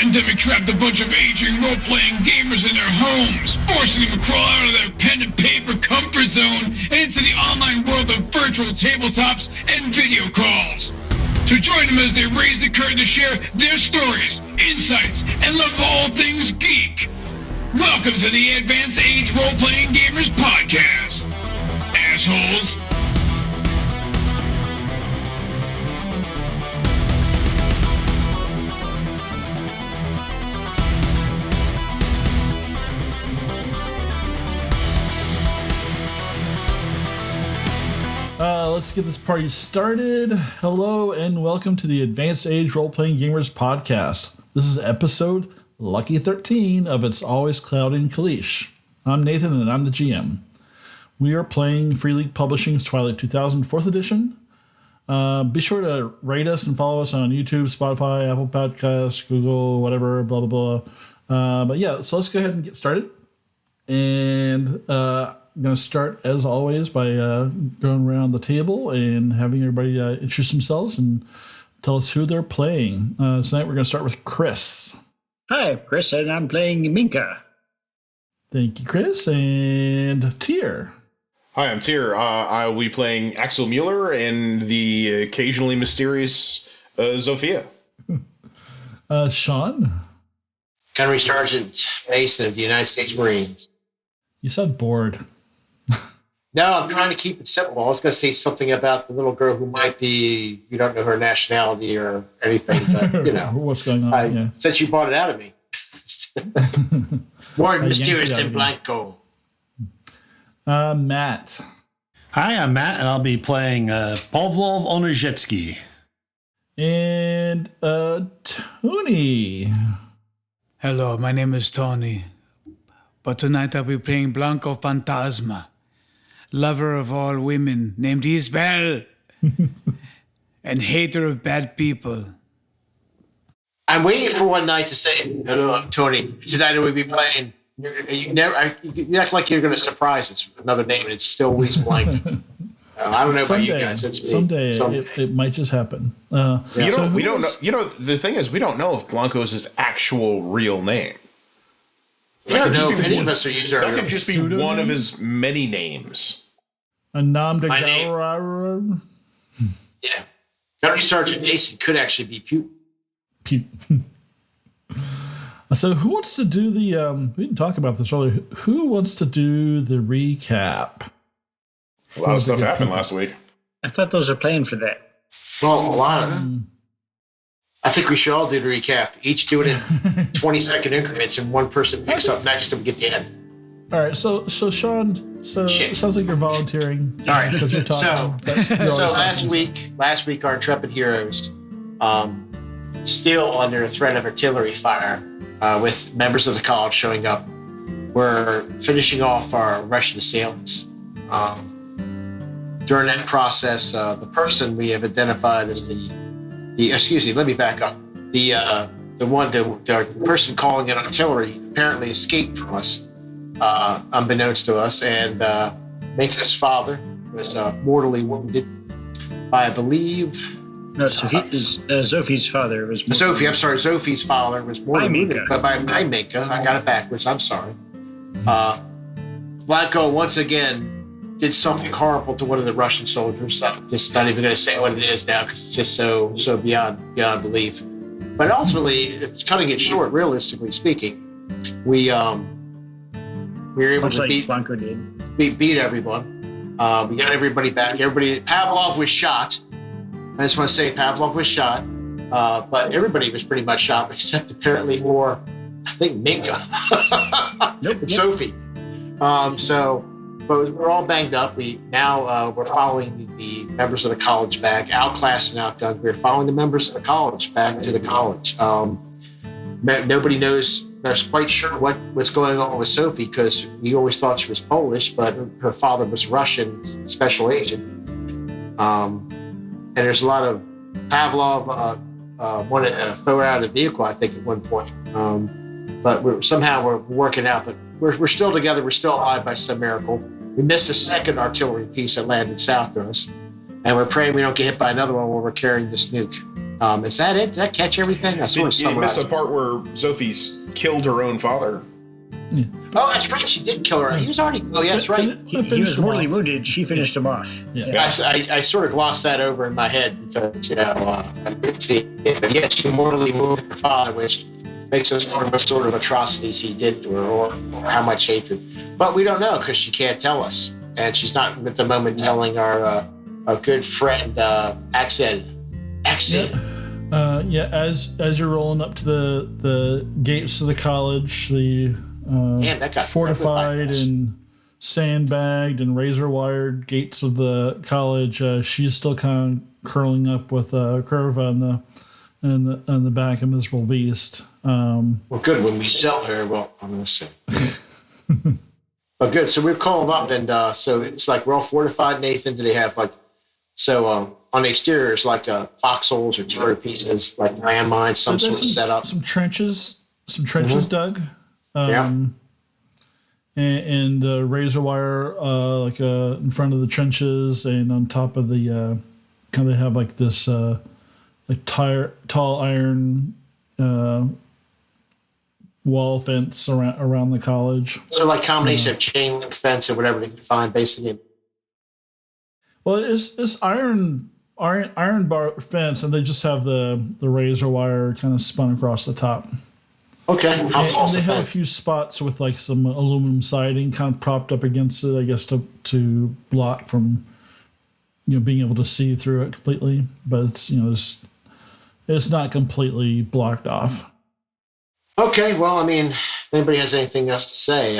pandemic trapped a bunch of aging role-playing gamers in their homes, forcing them to crawl out of their pen and paper comfort zone and into the online world of virtual tabletops and video calls. So join them as they raise the curtain to share their stories, insights, and love of all things geek. Welcome to the Advanced Age Role-Playing Gamers Podcast, assholes. Let's get this party started. Hello and welcome to the Advanced Age Role-Playing Gamers Podcast. This is episode Lucky 13 of It's Always Cloudy in Kalish. I'm Nathan and I'm the GM. We are playing Free League Publishing's Twilight 2000 4th edition. Be sure to rate us and follow us on YouTube, Spotify, Apple Podcasts, Google, whatever, blah, blah, blah. But yeah, so let's go ahead and get started. And I'm going to start, as always, by going around the table and having everybody introduce themselves and tell us who they're playing. Tonight we're going to start with Chris. Hi, I'm Chris, and I'm playing Minka. Thank you, Chris. And Tyr. Hi, I'm Tyr. I will be playing Axel Mueller and the occasionally mysterious Zofia. Sean. Gunnery Sergeant Mason of the United States Marines. You said bored. No, I'm trying to keep it simple. I was going to say something about the little girl who might be, you don't know her nationality or anything, but, you know. What's going on? Since you bought it out of me. More mysterious than Blanco. Matt. Hi, I'm Matt, and I'll be playing Pavlov Onozhetsky. And Tony. Hello, my name is Tony. But tonight I'll be playing Blanco Fantasma, lover of all women, named Isabel, and hater of bad people. I'm waiting for one night to say, hello, I'm Tony. Tonight we'll be playing. You act like you're going to surprise us with another name, and it's still Luis Blanco. I don't know about you guys. It's me. Someday it might just happen. We don't know. You know, the thing is, we don't know if Blanco is his actual real name. I don't know if any of us are using that could just be one of his many names. A nom de guerre. Yeah. Gunnery Sergeant Mason could actually be Putin. So who wants to do the, we didn't talk about this earlier, who wants to do the recap? A lot of stuff happened last week. I thought those are playing for that. Well, a lot of them. I think we should all do the recap. Each do it in 20-second increments, and one person picks up next and we get the end. All right, so Sean, it sounds like you're volunteering. All right, because you're talking. So last week our intrepid heroes, still under threat of artillery fire, with members of the college showing up, were finishing off our Russian assailants. During that process, the person we have identified as let me back up. The person calling in artillery apparently escaped from us, unbeknownst to us, and Minka's father was mortally wounded by, I believe. No, Zofie's father was. Zofie's father was mortally wounded by Minka. I got it backwards. I'm sorry. Blanco once again did something horrible to one of the Russian soldiers. I'm just not even going to say what it is now because it's just so beyond belief. But ultimately, if cutting it short, realistically speaking, we were able to beat everyone. We got everybody back. Pavlov was shot. I just want to say Pavlov was shot, but everybody was pretty much shot except apparently for, I think, Minka. Sophie. But we're all banged up. We're following the members of the college back, outclassed and outgunned. We're following the members of the college back to the college. Nobody knows quite sure what's going on with Sophie because we always thought she was Polish, but her father was Russian special agent. And there's a lot of Pavlov wanted to throw her out of the vehicle, I think, at one point. But we're working out. But we're still together. We're still alive by some miracle. We missed the second artillery piece that landed south of us, and we're praying we don't get hit by another one while we're carrying this nuke. Is that it? Did I catch everything? I sort of You missed summarized. the part where Sophie's killed her own father. Oh, that's right. She did kill her. He was already. Oh, yeah, that's right. He was mortally wounded. She finished him off. Yeah. I sort of glossed that over in my head because, I didn't see it. But yeah, she mortally wounded her father, which makes us wonder what sort of atrocities he did to her or how much hatred. But we don't know because she can't tell us. And she's not at the moment telling our good friend, Axel. As you're rolling up to the gates of the college, the Man, that got fortified and sandbagged and razor wired gates of the college, she's still kind of curling up with Curva on the back of Miserable Beast. Well, good. When we sell her, well, I'm going to say. But good. So we've called them up, and so it's like we're all fortified. Nathan, do they have like on the exterior? It's like foxholes or terror pieces, like landmines, some sort of setup. Some trenches dug. Yeah. And razor wire in front of the trenches, and on top of the kind of have like this tall iron wall fence around the college. So like combination of chain link fence or whatever they can find, basically. Well, it's iron bar fence, and they just have the razor wire kind of spun across the top. Okay. How And tall's they the have a fence? few spots with like some aluminum siding kind of propped up against it, I guess, to block from being able to see through it completely. But it's not completely blocked off. Okay. Well, I mean, if anybody has anything else to say,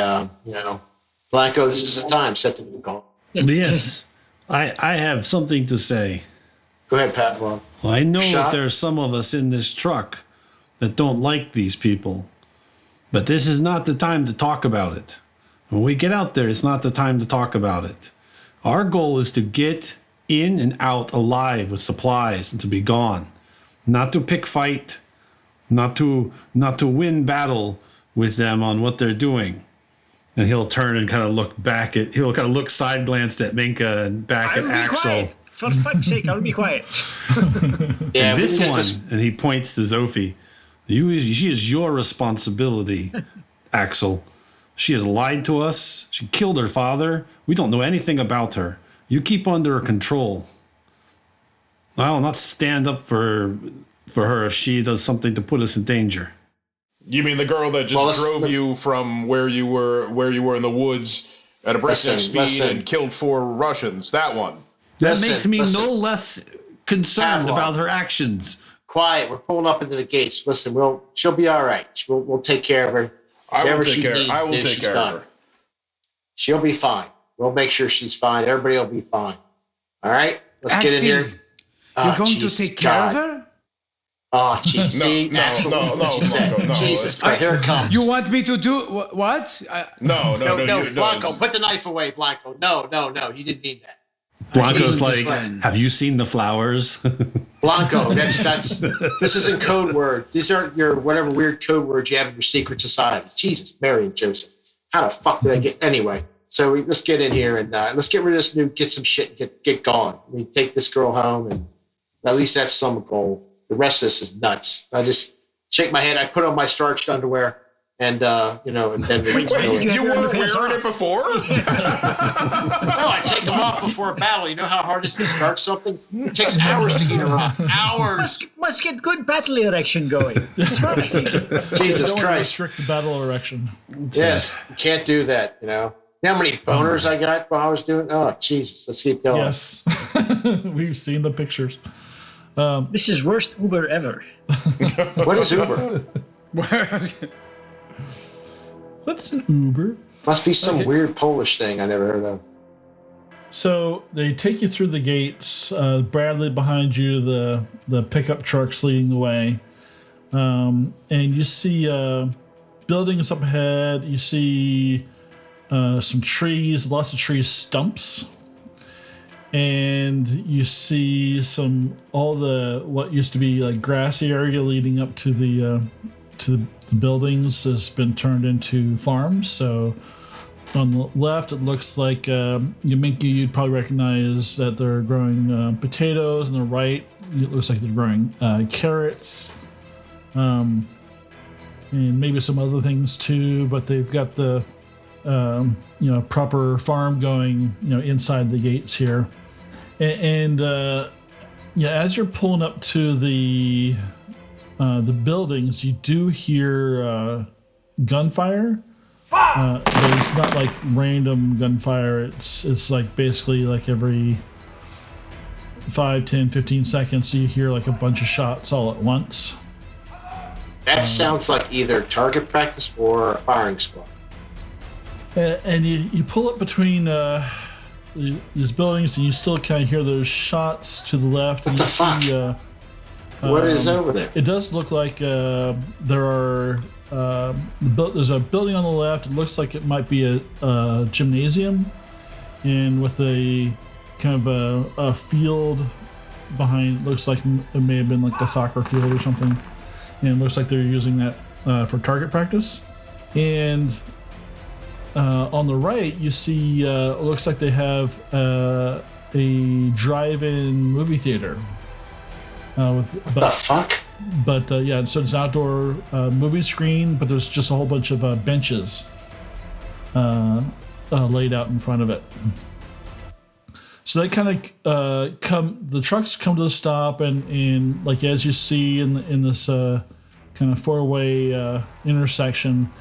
Blanco, this is the time. Set the call. Yes, I have something to say. Go ahead, Pat. Well, I know Shot? that there's some of us in this truck that don't like these people, but this is not the time to talk about it. When we get out there, it's not the time to talk about it. Our goal is to get in and out alive with supplies and to be gone, not to pick fight, not to win battle with them on what they're doing. And he'll turn and kind of look side glanced at Minka and back at Axel. Quiet. For fuck's sake, I'll be quiet. yeah, This we can one, get and he points to Sophie. She is your responsibility, Axel. She has lied to us. She killed her father. We don't know anything about her. You keep under her control. I'll not stand up for her if she does something to put us in danger. You mean the girl that just drove you from where you were in the woods at a breakneck speed and killed 4 Russians? That one. That makes me no less concerned Pavlov. about her actions. Quiet. We're pulling up into the gates. Listen, she'll be all right. We'll take care of her. I will Whatever take she care. needs, I will then take she's care done. of her. She'll be fine. We'll make sure she's fine. Everybody will be fine. All right? Let's get in Axel, here. You're going to Jesus take care of God. her? Oh, geez. See, no, Axel, no, what you said. Blanco, no. Jesus Christ, here it comes. You want me to do what? No, Blanco, put the knife away, Blanco. No, you didn't mean that. Blanco's Jesus like, Christ. have you seen the flowers? Blanco, that's this isn't code word. These aren't your whatever weird code words you have in your secret society. Jesus, Mary and Joseph. How the fuck did I get anyway? So let's get in here and let's get rid of this get some shit and get gone. We take this girl home and at least that's some goal. The rest of this is nuts. I just shake my head. I put on my starched underwear and and then we You weren't wearing it before? No, I take them off before a battle. You know how hard it is to start something? It takes hours to heat her up. Hours. Must get good battle erection going. That's right. Jesus Don't Christ. restrict the battle erection. Yes, you can't do that, You know how many boners I got while I was doing? Oh, Jesus. Let's keep going. Yes, we've seen the pictures. This is worst Uber ever. What is Uber? What's an Uber? Must be some weird Polish thing I never heard of. So they take you through the gates. Bradley behind you, the pickup truck's leading the way, and you see buildings up ahead. You see some trees, lots of tree stumps, and you see all the what used to be like grassy area leading up to the buildings has been turned into farms. So on the left, it looks like Yaminki, you'd probably recognize that they're growing potatoes. On the right, it looks like they're growing carrots. And maybe some other things too, but they've got the proper farm going inside the gates here. And as you're pulling up to the buildings, you do hear gunfire. But it's not like random gunfire. It's like basically like every 5, 10, 15 seconds you hear like a bunch of shots all at once. That sounds like either target practice or a firing squad. And you pull up between these buildings, and you still kind of hear those shots to the left. What the fuck? What is over there? It does look like there are. There's a building on the left. It looks like it might be a gymnasium, and with a kind of a field behind. Looks like it may have been like a soccer field or something. And it looks like they're using that for target practice. And on the right, you see it looks like they have a drive-in movie theater. What the fuck? But yeah, so it's an outdoor movie screen, but there's just a whole bunch of benches laid out in front of it. So they kind of the trucks come to the stop, and like as you see in this kind of four-way intersection,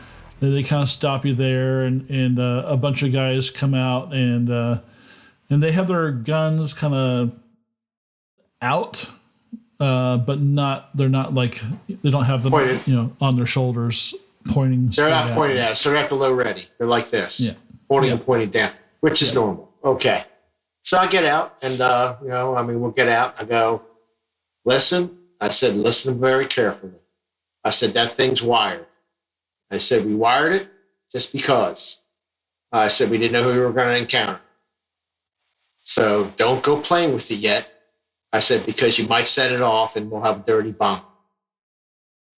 they kind of stop you there, and a bunch of guys come out, and they have their guns kind of out. But they're not like, they don't have them pointed, on their shoulders pointing. They're not pointed at us. They're at the low ready. They're like this, pointing and pointing down, which is normal. Okay. So I get out and, we'll get out. I go, listen. I said, listen very carefully. I said, that thing's wired. I said, we wired it just because. I said, we didn't know who we were going to encounter. So don't go playing with it yet. I said, because you might set it off and we'll have a dirty bomb.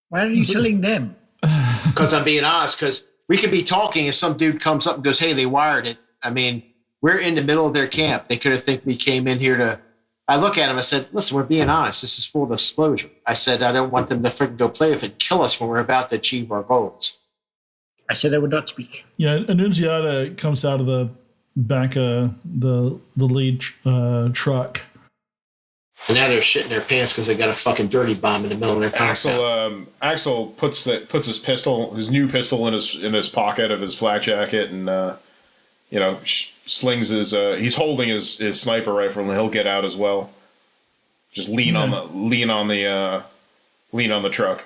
Why are you telling them? Because I'm being honest, because we could be talking and some dude comes up and goes, hey, they wired it. I mean, we're in the middle of their camp. They could have think we came in here to... I look at him, I said, listen, we're being honest. This is full disclosure. I said, I don't want them to freaking go play with it and kill us when we're about to achieve our goals. I said I would not speak. Yeah, Annunziata comes out of the back of the lead truck. And now they're shitting their pants because they got a fucking dirty bomb in the middle of their compound. Axel puts his pistol, his new pistol, in his pocket of his flak jacket, and slings his. He's holding his sniper rifle, and he'll get out as well. Just lean on the truck.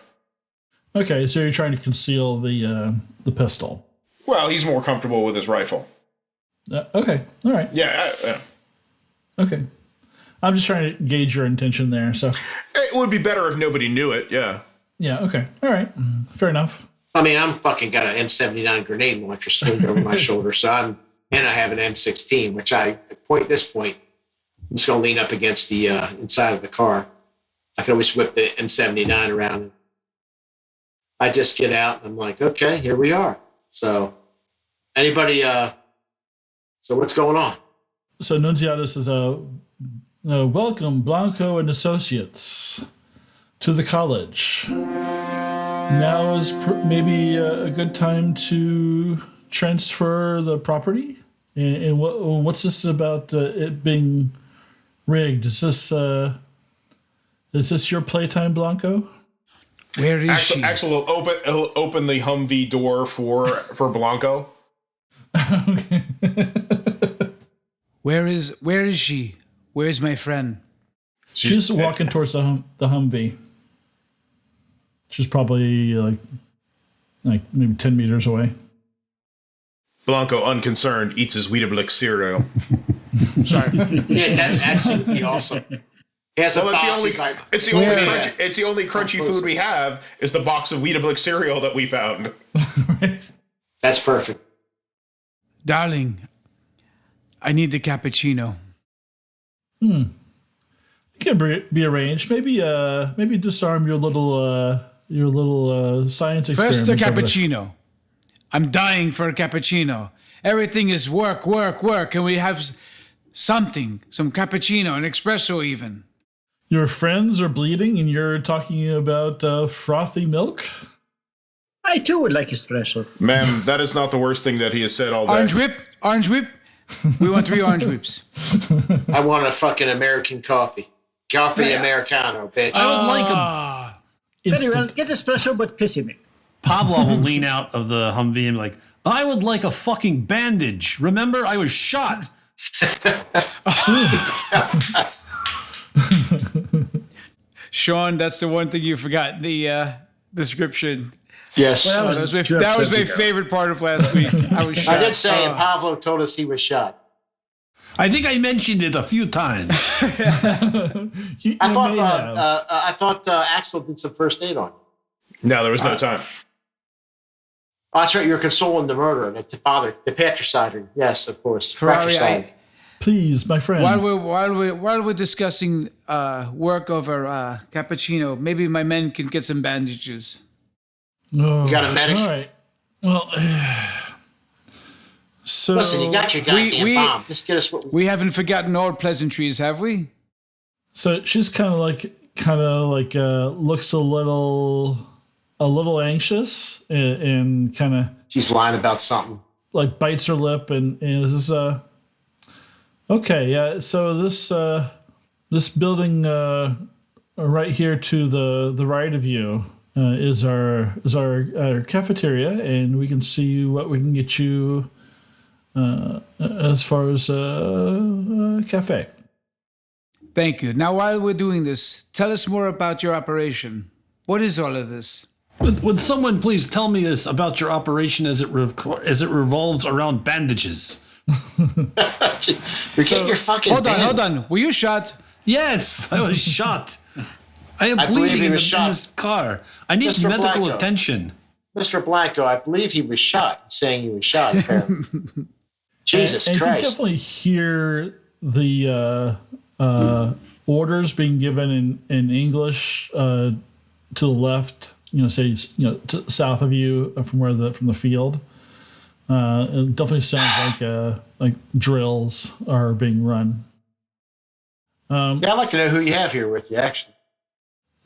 Okay, so you're trying to conceal the pistol. Well, he's more comfortable with his rifle. Okay, all right. Yeah. Okay. I'm just trying to gauge your intention there. So it would be better if nobody knew it. Yeah. Yeah. Okay. All right. Fair enough. I mean, I'm fucking got an M79 grenade launcher slung over my shoulder, I have an M16, which at this point, I'm just gonna lean up against the inside of the car. I can always whip the M79 around. I just get out, and I'm like, okay, here we are. So, anybody? So what's going on? So Nunziata says, welcome, Blanco and Associates, to the college. Now is maybe a good time to transfer the property? And what's this about it being rigged? Is this your playtime, Blanco? Where is she? Axel will open the Humvee door for Blanco. Okay. Where is she? Where's my friend? She's walking towards the Humvee. She's probably like maybe 10 meters away. Blanco, unconcerned, eats his Weetabix cereal. Sorry. Yeah, that would be awesome. It's the only crunchy food we have is the box of Weetabix cereal that we found. Right. That's perfect. Darling, I need the cappuccino. It can be arranged. Maybe disarm your little science experiment. First the cappuccino. I'm dying for a cappuccino. Everything is work, work, work. Can we have something? Some cappuccino, an espresso even. Your friends are bleeding and you're talking about frothy milk? I too would like espresso. Ma'am, that is not the worst thing that he has said all day. Orange whip, orange whip. We want 3 orange whips. I want a fucking American coffee. Coffee Americano, bitch. I would like a Ah, Very well, Instant. get espresso, but pissy milk. Pavlov will lean out of the Humvee and be like, I would like a fucking bandage. Remember, I was shot. Sean, that's the one thing you forgot. The description. Yes. Well, Oh, that was my favorite part of last week. I was shot. I did say, and Pavlo told us he was shot. I think I mentioned it a few times. You may have. I thought Axel did some first aid on you. No, there was no time. Oh, that's right. You were consoling the murderer, the father, the patricider. Yes, of course. Ferrari, Patricide. Please, my friend. while we're discussing work over cappuccino, maybe my men can get some bandages. Oh, You got a medic? All right. Well, so Listen, you got your goddamn we- bomb. Just get us what we We haven't forgotten all pleasantries, have we? So she's kind of like looks a little anxious and kind of She's lying about something. like bites her lip and is okay, yeah. So this building right here to the right of you is our cafeteria, and we can see what we can get you as far as cafe. Thank you. Now, while we're doing this, tell us more about your operation. What is all of this? Would someone please tell me this about your operation as it revolves around bandages? You're getting your fucking Hold on. Were you shot? Yes, I was shot. I am I believe bleeding he in was shot. this car. I need Mr. medical Blanco. attention. Mr. Blanco, I believe he was shot. He's saying he was shot, apparently. Jesus and Christ. you definitely hear the orders being given in English to the left. To south of you from the field. It definitely sounds like drills are being run. Yeah, I'd like to know who you have here with you, actually.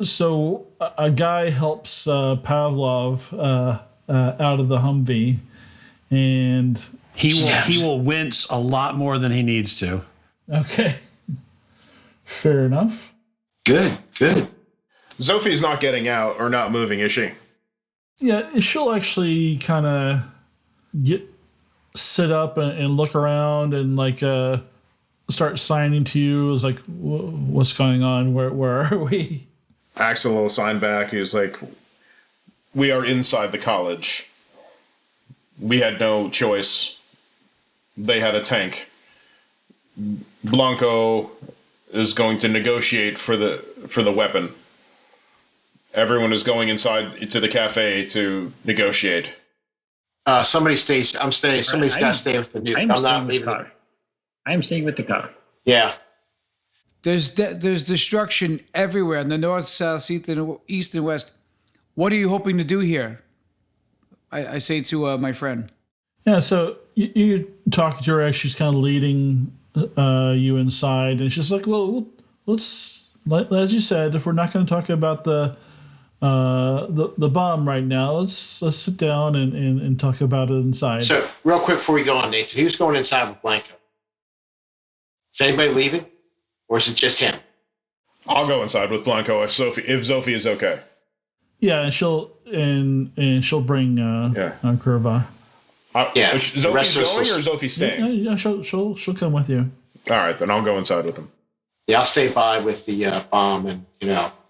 So a guy helps Pavlov out of the Humvee, and He will wince a lot more than he needs to. okay, fair enough. Good. Sophie's not getting out or not moving, is she? Yeah, she'll actually kind of sit up and look around and start signing to you. Is like, what's going on? Where are we? Axel will sign back. He was like, we are inside the college. We had no choice. They had a tank. Blanco is going to negotiate for the weapon. Everyone is going inside to the cafe to negotiate. Somebody stays. I'm staying. Somebody's got to stay with the nuke. I'm I'm staying not with the leaving. car. I'm staying with the car. Yeah. There's destruction everywhere in the north, south, east, and west. What are you hoping to do here? I say to my friend. Yeah, so you talk to her as she's kind of leading you inside, and she's like, "Well, let's, as you said, if we're not going to talk about the bomb right now, let's sit down and talk about it inside." So, real quick before we go on, Nathan, who's going inside with Blanco? Is anybody leaving, or is it just him? I'll go inside with Blanco if Sophie is okay. Yeah, and she'll bring Curva. Yeah, Is the Sophie's rest of us going will- or is Sophie staying? Yeah, she'll come with you. All right, then I'll go inside with them. Yeah, I'll stay by with the bomb, and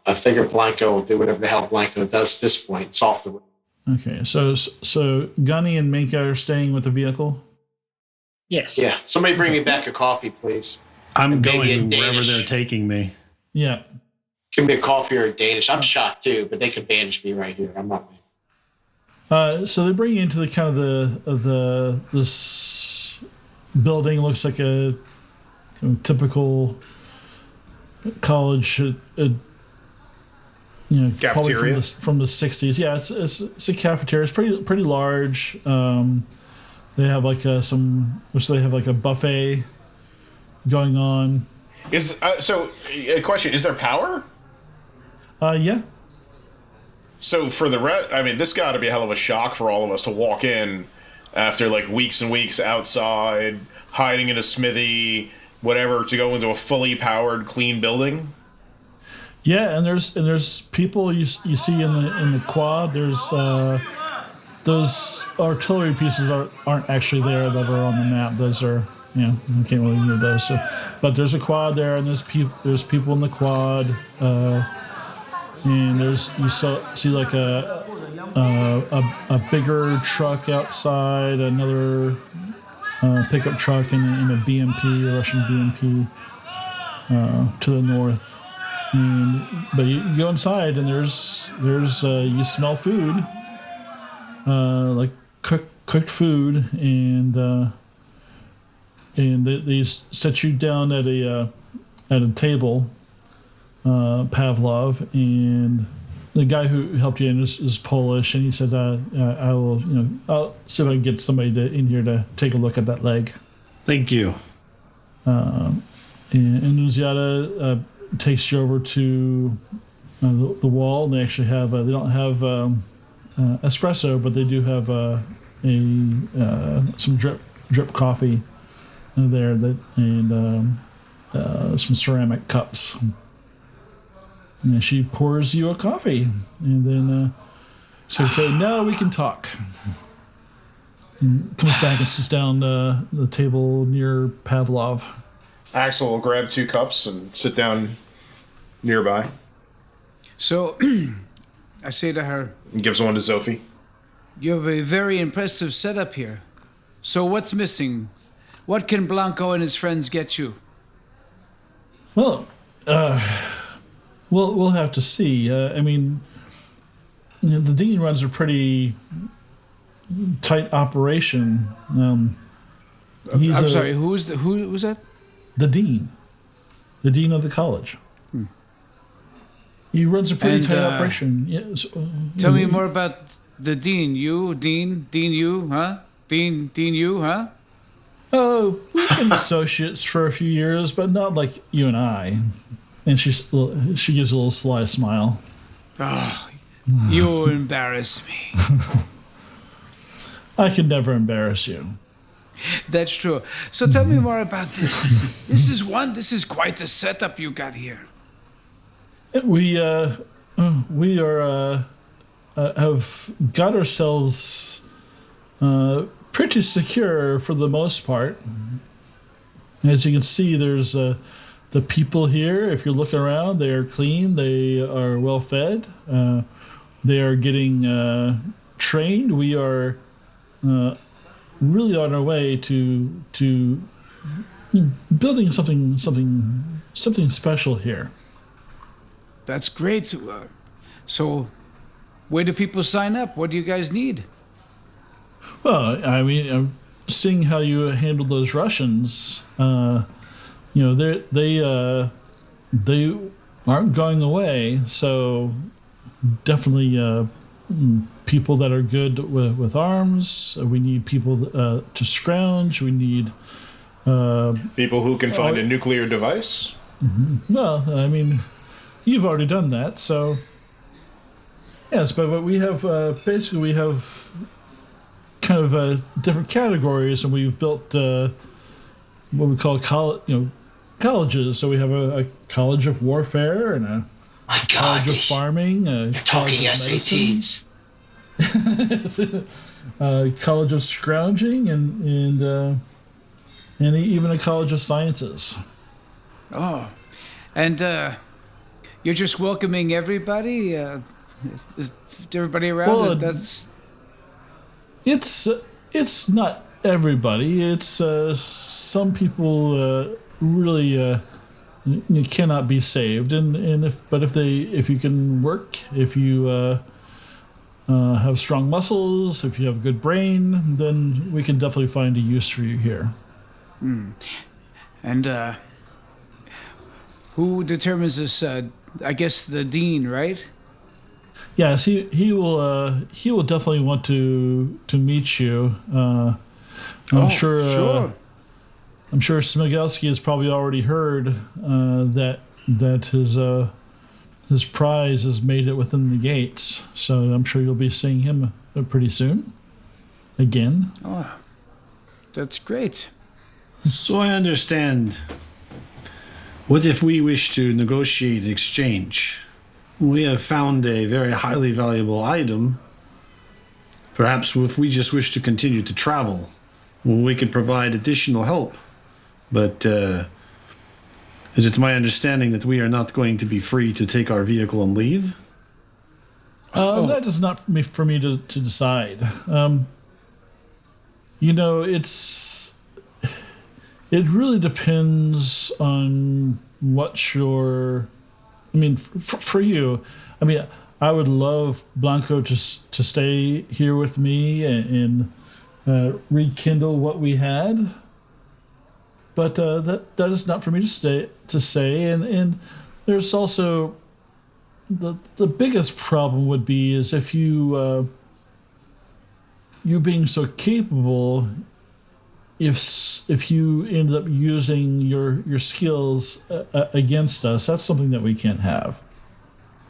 I figure Blanco will do whatever the hell Blanco does at this point. It's off the. Okay, so Gunny and Minka are staying with the vehicle. Yes. Yeah, somebody bring me back a coffee, please. I'm And maybe going in wherever Danish. they're taking me. Yeah. Give me a coffee or a Danish. I'm shot too, but they can bandage me right here. I'm not. So they bring you into the kind of this building. Looks like a typical college, probably Cafeteria? from the 60s. Yeah, it's a cafeteria. It's pretty large. They have like they have like a buffet going on. So a question: is there power? Yeah. So for the rest, I mean, this got to be a hell of a shock for all of us to walk in after like weeks and weeks outside, hiding in a smithy, whatever, to go into a fully powered, clean building. Yeah, and there's people you see in the quad. There's those artillery pieces aren't actually there that are on the map. Those are you can't really move those. So, but there's a quad there, and there's people in the quad, and you see like a bigger truck outside, another pickup truck, and a BMP, a Russian BMP, to the north. But you go inside and there's you smell food, like cooked food, and they set you down at a table, Pavlov, and the guy who helped you in is Polish, and he said, I'll see if I can get somebody in here to take a look at that leg. Thank you. And Nuziata takes you over to the wall, and they actually have they don't have espresso, but they do have some drip coffee there and some ceramic cups. And she pours you a coffee, and then so now we can talk. And comes back and sits down the table near Pavlov. Axel will grab 2 cups and sit down nearby. So I say to her, And gives one to Sophie. you have a very impressive setup here. So what's missing? What can Blanco and his friends get you? Well, we'll have to see. I mean, the Dean runs a pretty tight operation. I'm sorry, who was that? The dean of the college. He runs a pretty tight operation. Yeah, Tell me more about the dean. Dean, you, huh? Dean, you, huh? Oh, we've been associates for a few years, but not like you and I. And she gives a little sly smile. Oh, you embarrass me. I can never embarrass you. That's true. So tell me more about this. This is quite the setup you got here. We have got ourselves pretty secure for the most part. As you can see, there's the people here. If you're looking around, they are clean. They are well fed. They are getting trained. We are really on our way to building something special here. That's great. So, where do people sign up? What do you guys need? Well, I mean, seeing how you handled those Russians, they aren't going away. So, definitely people that are good with arms. We need people to scrounge. We need People who can find a nuclear device? well, I mean, you've already done that, so yes. But we have basically we have kind of different categories, and we've built what we call colleges. So we have a college of warfare and a college of farming. A Talking SATs. College of scrounging and even a college of sciences. Oh, and you're just welcoming everybody? Is everybody around? Well, That's It's not everybody. It's some people really you cannot be saved, and if you can work, if you have strong muscles, if you have a good brain, then we can definitely find a use for you here. And who determines this? I guess the dean, right? Yes, he will definitely want to meet you. I'm sure. Sure. I'm sure Smigelski has probably already heard that his prize has made it within the gates. So I'm sure you'll be seeing him pretty soon. Again. Oh, that's great. So I understand. What if we wish to negotiate exchange? We have found a very highly valuable item. Perhaps if we just wish to continue to travel, we could provide additional help. But is it my understanding that we are not going to be free to take our vehicle and leave? That is not for me to decide. It really depends on what your. I mean, for you, I mean, I would love Blanco to stay here with me and rekindle what we had. But that is not for me to say. And there's also the biggest problem would be is if you being so capable, if you end up using your skills against us, that's something that we can't have.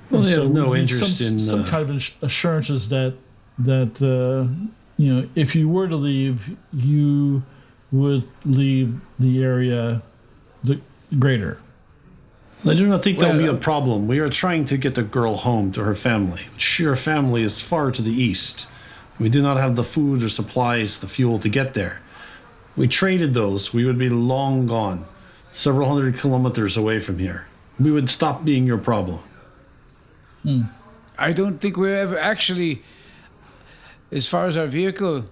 Well, they have no we need interest in some kind of assurances that if you were to leave, you would leave the area the greater. I do not think that will be a problem. We are trying to get the girl home to her family. Her family is far to the east. We do not have the food or supplies, the fuel to get there. If we traded those, we would be long gone, several hundred kilometers away from here. We would stop being your problem. I don't think we're ever actually, as far as our vehicle,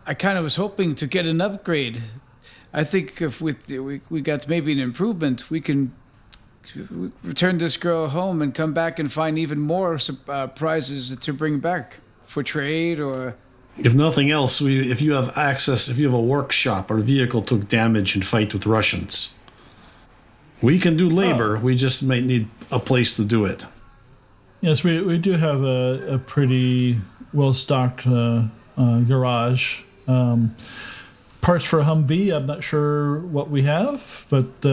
I kind of was hoping to get an upgrade. I think if we got maybe an improvement, we can return this girl home and come back and find even more prizes to bring back for trade or... If nothing else, if you have access, if you have a workshop, our vehicle took damage and fight with Russians. We can do labor, we just might need a place to do it. Yes, we do have a pretty well-stocked garage. Parts for a Humvee, I'm not sure what we have, but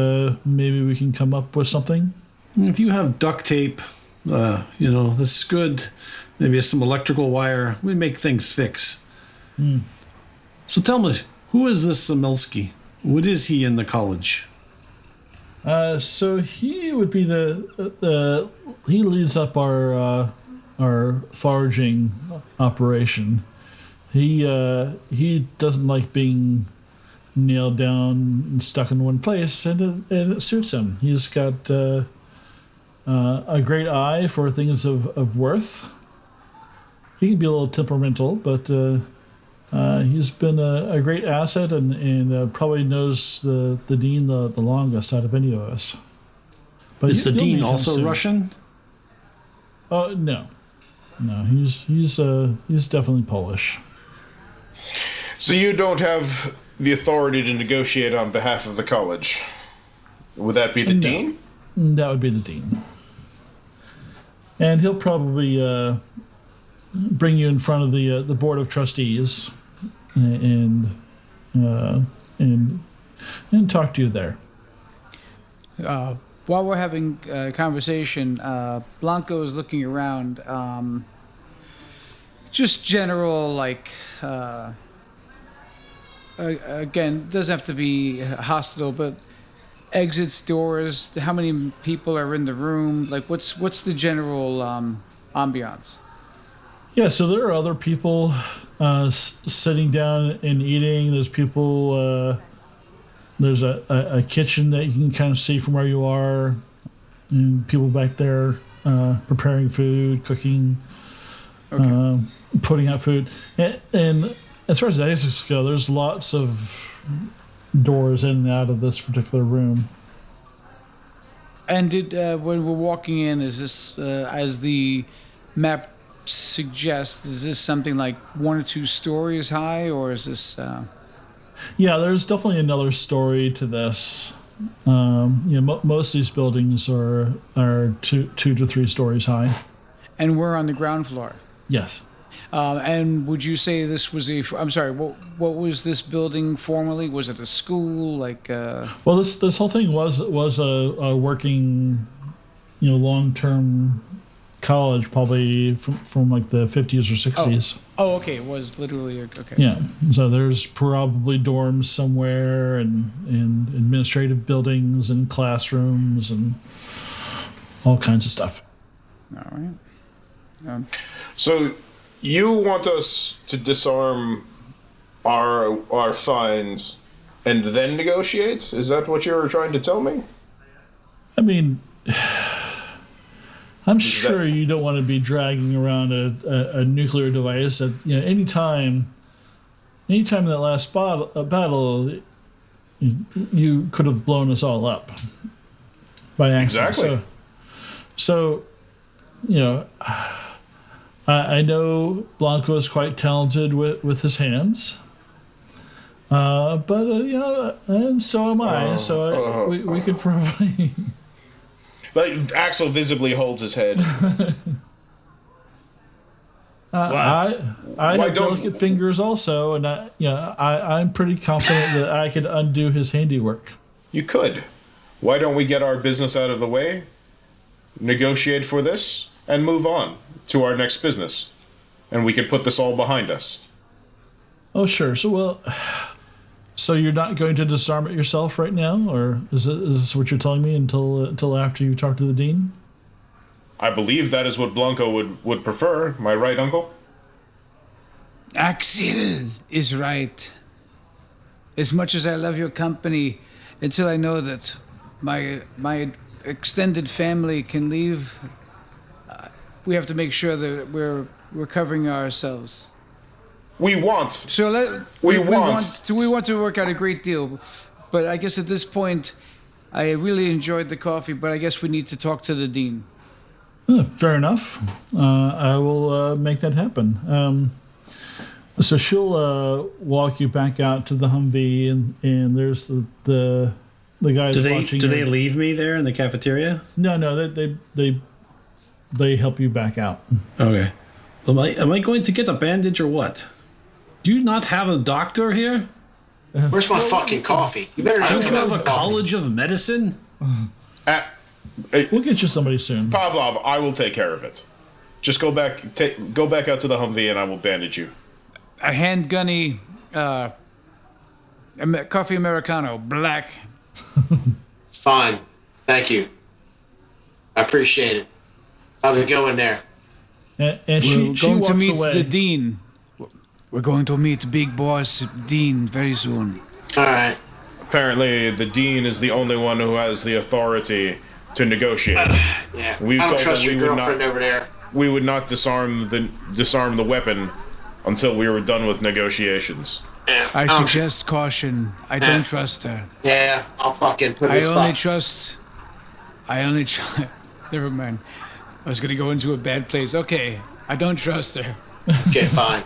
maybe we can come up with something. If you have duct tape, this is good. Maybe some electrical wire. We make things fix. So tell me, who is this Samilski? What is he in the college? So he would be he leads up our foraging operation. He doesn't like being nailed down and stuck in one place, and it suits him. He's got a great eye for things of worth. He can be a little temperamental, but he's been a great asset and probably knows the dean the longest out of any of us. But Is the you'll dean meet him also soon. Russian? No, he's definitely Polish. So you don't have the authority to negotiate on behalf of the college. Would that be the dean? That would be the dean, and he'll probably bring you in front of the board of trustees and talk to you there. While we're having a conversation, Blanco is looking around. Just general, again, doesn't have to be hostile, but exits, doors. How many people are in the room? Like, what's the general ambiance? Yeah, so there are other people sitting down and eating. There's people. There's a kitchen that you can kind of see from where you are, and people back there preparing food, cooking, putting out food. And as far as the exits go, there's lots of doors in and out of this particular room. And when we're walking in, is this as the map suggests? Is this something like 1 or 2 stories high, or is this? Yeah, there's definitely another story to this. Most of these buildings are 2 to 3 stories high. And we're on the ground floor. Yes. And would you say this was I'm sorry, what was this building formerly? Was it a school? Well, this whole thing was a working, long-term college, probably from like the 50s or 60s. Oh, okay. It was literally okay. Yeah. So there's probably dorms somewhere and administrative buildings and classrooms and all kinds of stuff. All right. So you want us to disarm our finds and then negotiate? Is that what you're trying to tell me? I mean, I'm sure you don't want to be dragging around a nuclear device that, anytime in that last battle, you could have blown us all up by accident. Exactly. So I know Blanco is quite talented with his hands. But and so am I. We could probably. Like Axel visibly holds his head. I have delicate fingers also, and I'm pretty confident that I could undo his handiwork. You could. Why don't we get our business out of the way, negotiate for this, and move on to our next business, and we can put this all behind us. Oh, sure. So you're not going to disarm it yourself right now, or is this what you're telling me until after you talk to the dean? I believe that is what Blanco would prefer. Am I right, Uncle? Axel is right. As much as I love your company, until I know that my extended family can leave, we have to make sure that we're covering ourselves. We want. So we want to work out a great deal, but I guess at this point, I really enjoyed the coffee, but I guess we need to talk to the dean. Fair enough. I will make that happen. So she'll walk you back out to the Humvee, and there's the guys watching. Do they leave me there in the cafeteria? No, they help you back out. Okay. Am I going to get a bandage or what? Do you not have a doctor here? Where's my fucking coffee? You better not Don't you have a coffee. college of medicine? We'll get you somebody soon. Pavlov, I will take care of it. Just go back out to the Humvee, and I will bandage you. A hand gunny coffee Americano, black. It's fine. Thank you. I appreciate it. How'd it go in there? And We're she going walks to meet away. the dean. We're going to meet Big Boss Dean very soon. All right. Apparently, the dean is the only one who has the authority to negotiate. Yeah. We I don't told trust them your we would girlfriend not- over there. We would not disarm the weapon until we were done with negotiations. Yeah. I don't suggest caution. I don't trust her. Yeah, I'll fucking put I this only fuck. trust. Never mind. I was gonna go into a bad place. Okay, I don't trust her. Okay, fine.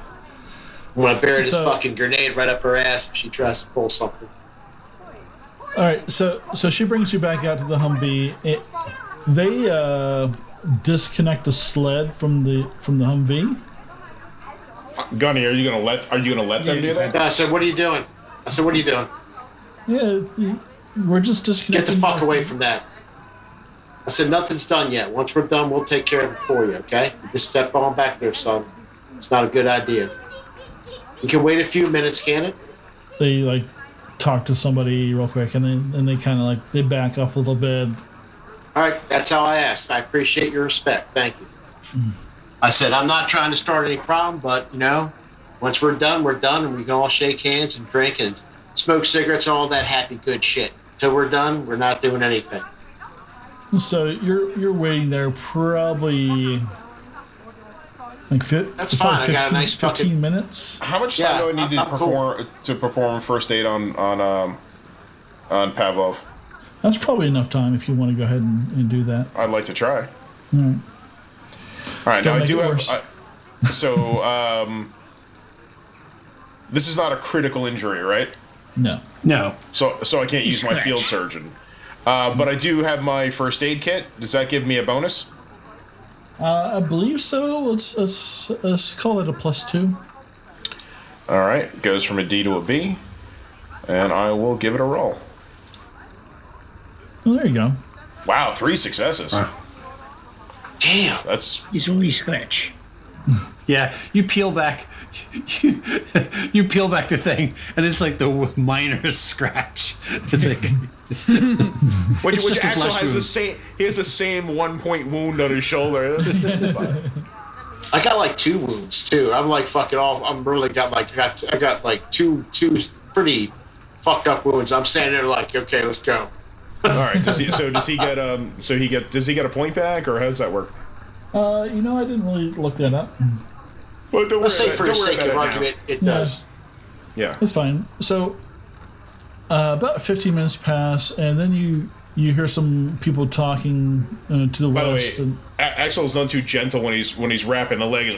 I'm gonna bury this So- fucking grenade right up her ass if she tries to pull something. All right, so she brings you back out to the Humvee. They disconnect the sled from the Humvee. Gunny, are you gonna let them do that? No, I said, what are you doing? Yeah, we're just Get disconnecting. the fuck away from that. I said, nothing's done yet. Once we're done, we'll take care of it for you, okay? You just step on back there, son. It's not a good idea. You can wait a few minutes, can it? They talk to somebody real quick, and they kind of they back off a little bit. All right, that's how I asked. I appreciate your respect. Thank you. I said, I'm not trying to start any problem, but, once we're done, and we can all shake hands and drink and smoke cigarettes and all that happy, good shit. Till we're done, we're not doing anything. So you're waiting there probably That's fine. I got a nice 15 fucking... minutes. How much Yeah, time do I need I'm cool. to perform first aid on Pavlov? That's probably enough time if you want to go ahead and do that. I'd like to try. All right. All right, Don't now I make do it have. worse. This is not a critical injury, right? No. No. So I can't use my field surgeon. But I do have my first aid kit. Does that give me a bonus? I believe so. Let's call it a +2. All right, goes from a D to a B, and I will give it a roll. Well, there you go. Wow, 3 successes. Damn. That's It's only scratch. Yeah, you peel back, you peel back the thing, and it's like the minor scratch. It's like which just a Axel flesh has the wound. same. He has the same 1-point wound on his shoulder. That's fine. I got like 2 wounds too. I'm like fucking off. I'm really got like I got like two pretty fucked up wounds. I'm standing there like, okay, let's go. All right. Does he get does he get a point back, or how does that work? I didn't really look that up. Well, don't Let's say worry for about the it. Don't worry sake of about it now. argument, it does. Yeah. It's fine. So, about 15 minutes pass, and then you hear some people talking to the By the west. way, And, Axel's not too gentle when he's wrapping the leg.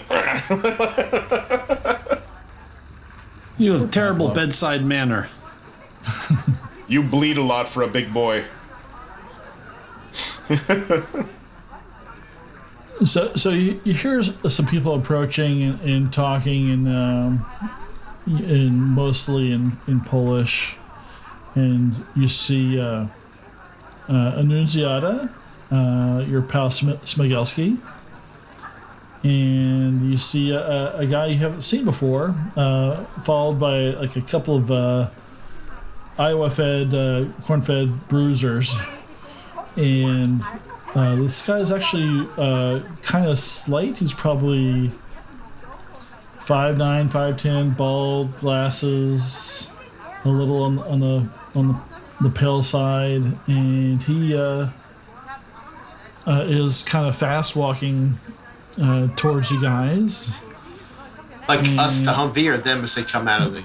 you have terrible bedside manner. You bleed a lot for a big boy. so you hear some people approaching and talking and mostly in Polish, and you see Annunziata, your pal Smigelski, and you see a guy you haven't seen before, followed by like a couple of Iowa-fed, corn-fed bruisers, and this guy is actually kind of slight. He's probably 5'9", 5'10", bald, glasses, a little on the pale side, and he is kind of fast walking towards you guys. Like us, the Humvee, or them as they come out of The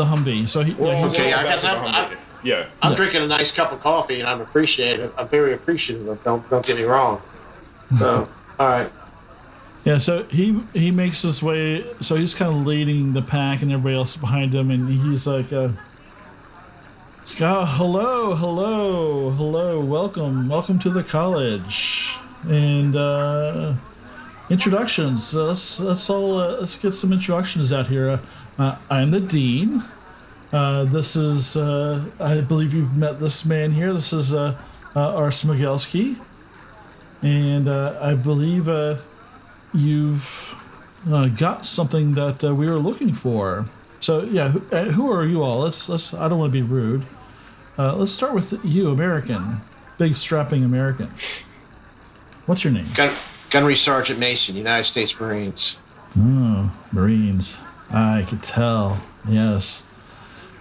Humvee. So he, yeah, he's, Okay, I That's guess what I'm- yeah. I'm drinking a nice cup of coffee, and I'm appreciative. I'm very appreciative of. Don't get me wrong. So, all right. yeah. So he makes his way. So he's kind of leading the pack, and everybody else behind him, and he's like, hello, welcome to the college, and introductions. Let's get some introductions out here. I'm the dean. This is, I believe you've met this man here. This is our Smigelski. And I believe you've got something that we were looking for. So, yeah, who are you all? Let's. I don't want to be rude. Let's start with you, American. Big, strapping American. What's your name? Gunnery Sergeant Mason, United States Marines. Oh, Marines. I could tell. Yes.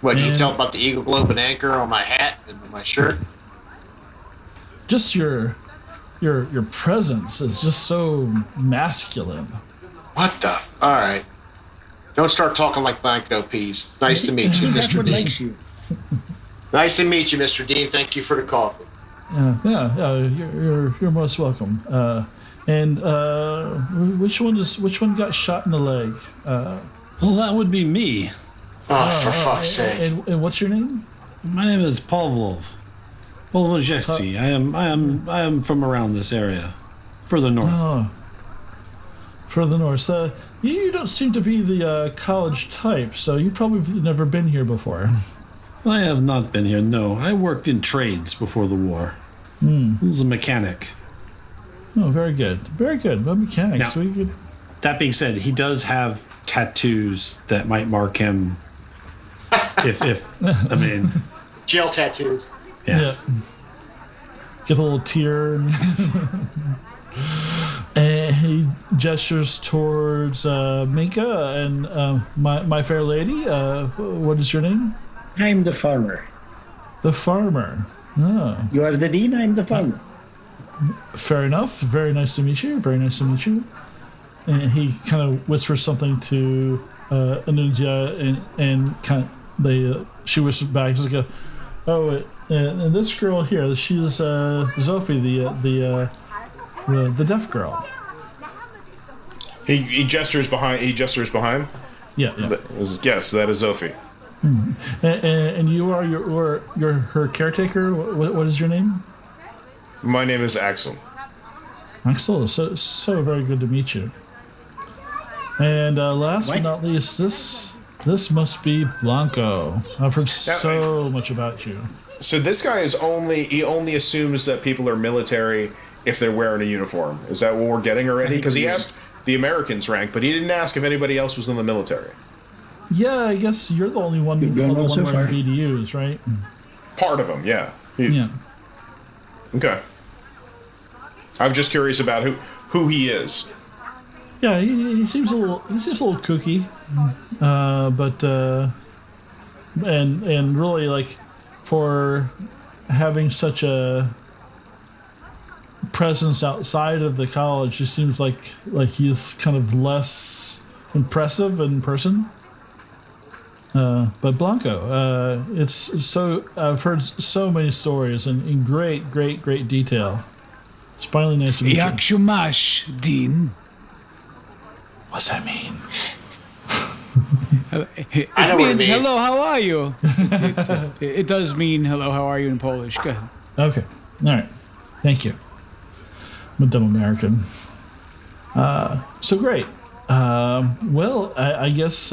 What, you Man. can tell about the Eagle Globe and Anchor on my hat and my shirt? Just your presence is just so masculine. What the? All right. Don't start talking like Blanco Peas. Nice to meet you, That's Mr. what Dean. likes you. Nice to meet you, Mr. Dean. Thank you for the coffee. You're most welcome. And which one got shot in the leg? Well, that would be me. Oh, for fuck's sake. And what's your name? My name is Pavlov. Polozhevsky. I am from around this area, further north. Oh, further north. You don't seem to be the college type, so you probably have never been here before. I have not been here. No, I worked in trades before the war. I was a mechanic. Oh, very good, very good. A mechanic. Now- So we could. That being said, he does have tattoos that might mark him. if I mean, Jail tattoos. yeah. Get a little tear. And he gestures towards Minka and my fair lady. What is your name? I'm the farmer. The farmer. Oh, You are the dean, I'm the farmer. fair enough. Very nice to meet you. Very nice to meet you. And he kind of whispers something to Annunzia, and kind of she whispers back. She's like, "Oh, and this girl here, she's Zophie, the deaf girl." He gestures behind. Yeah. Yes, that is Zophie. And you are you're her caretaker. What is your name? My name is Axel. Axel, so very good to meet you. And last but What? not least, this must be Blanco. I've heard so much about you. So this guy he only assumes that people are military if they're wearing a uniform. Is that what we're getting already? Because he asked the Americans' rank, but he didn't ask if anybody else was in the military. Yeah, I guess you're the only one, You're going well so wearing far. BDUs, right? Part of them, yeah. Yeah. Okay. I'm just curious about who he is. Yeah, he seems a little kooky, and really like for having such a presence outside of the college, he seems like he's kind of less impressive in person. But Blanco, it's so I've heard so many stories and in great detail. It's finally nice to meet you. Yakshumash, Dean. What's that mean? It I know what it means means. hello, how are you? It does mean hello, how are you in Polish. Go ahead. Okay. All right. Thank you. I'm a dumb American. So great. Well, I guess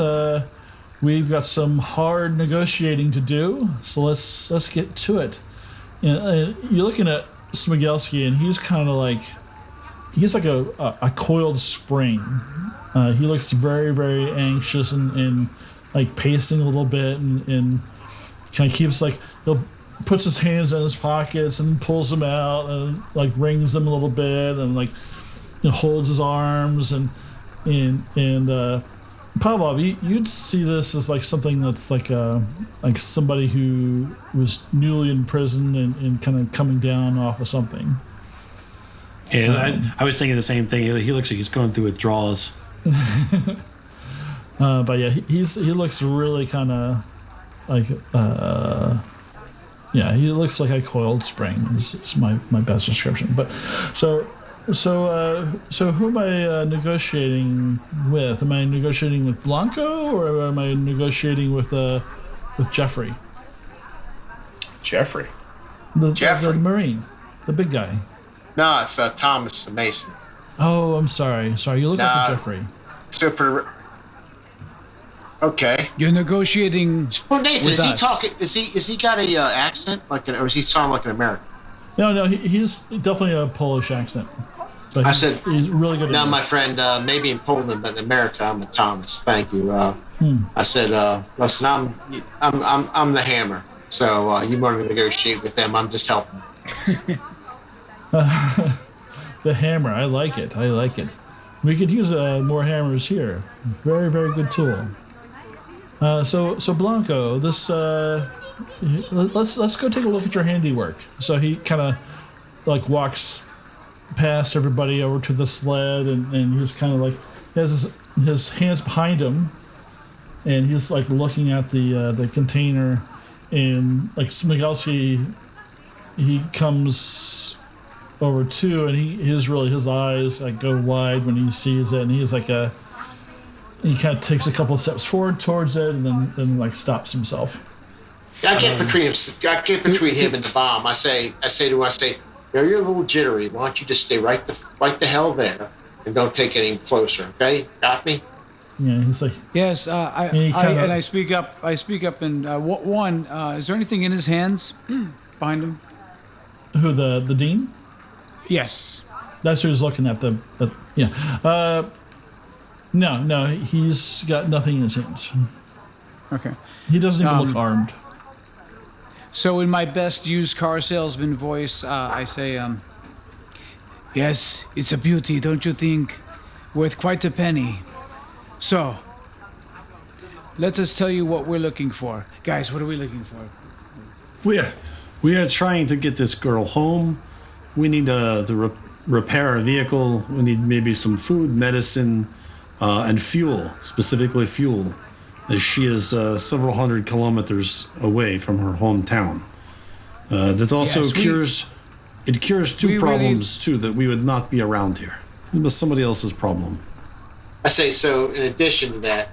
we've got some hard negotiating to do. So let's get to it. You're looking at Smigelski, and he's kind of like he's like a coiled spring. He looks very anxious and like pacing a little bit, and kind of keeps like he'll puts his hands in his pockets and pulls them out and like wrings them a little bit and like holds his arms and Pavlov, you'd see this as like something that's like somebody who was newly in prison and kind of coming down off of something. And I was thinking the same thing. He looks like he's going through withdrawals. But yeah, he looks really kind of like yeah, he looks like a coiled spring. Is my best description. But so who am I negotiating with? Am I negotiating with Blanco or am I negotiating with Jeffrey? Jeffrey. Jeffrey. The Marine, the big guy. No, it's Thomas the Mason. Oh, I'm sorry. You look like a Jeffrey. So for okay. You're negotiating. Well, Nathan, with is he us. talking? Is he got a accent or is he sound like an American? No, he's definitely a Polish accent. But I he's, said- he's really good. No, at my it. friend, maybe in Poland, but in America, I'm a Thomas. Thank you. I said, listen, I'm the hammer. So you want to negotiate with them? I'm just helping. The hammer. I like it. We could use more hammers here. Very good tool. So Blanco, this let's go take a look at your handiwork. So he kind of like walks past everybody over to the sled, and he's kind of like has his hands behind him, and he's like looking at the container, and like Smigelski, he comes over too, and his eyes like go wide when he sees it, and he's like he kind of takes a couple of steps forward towards it, and then like stops himself. I get between him and the bomb. I say to him, you're a little jittery. Why don't you just stay right the hell there and don't take any closer, okay? Got me? Yeah, he's like, Yes, he kinda- I speak up. And one, is there anything in his hands behind him? who, the dean? Yes. That's who he's looking at. Yeah. No, he's got nothing in his hands. Okay. He doesn't even look armed. So in my best used car salesman voice, I say, yes, it's a beauty, don't you think? Worth quite a penny. So, let us tell you what we're looking for. Guys, what are we looking for? We are trying to get this girl home. We need to repair a vehicle. We need maybe some food, medicine, and fuel, specifically fuel, as she is several hundred kilometers away from her hometown. That also Yes, cures we two really- problems too, that we would not be around here. It was somebody else's problem. I say, so in addition to that,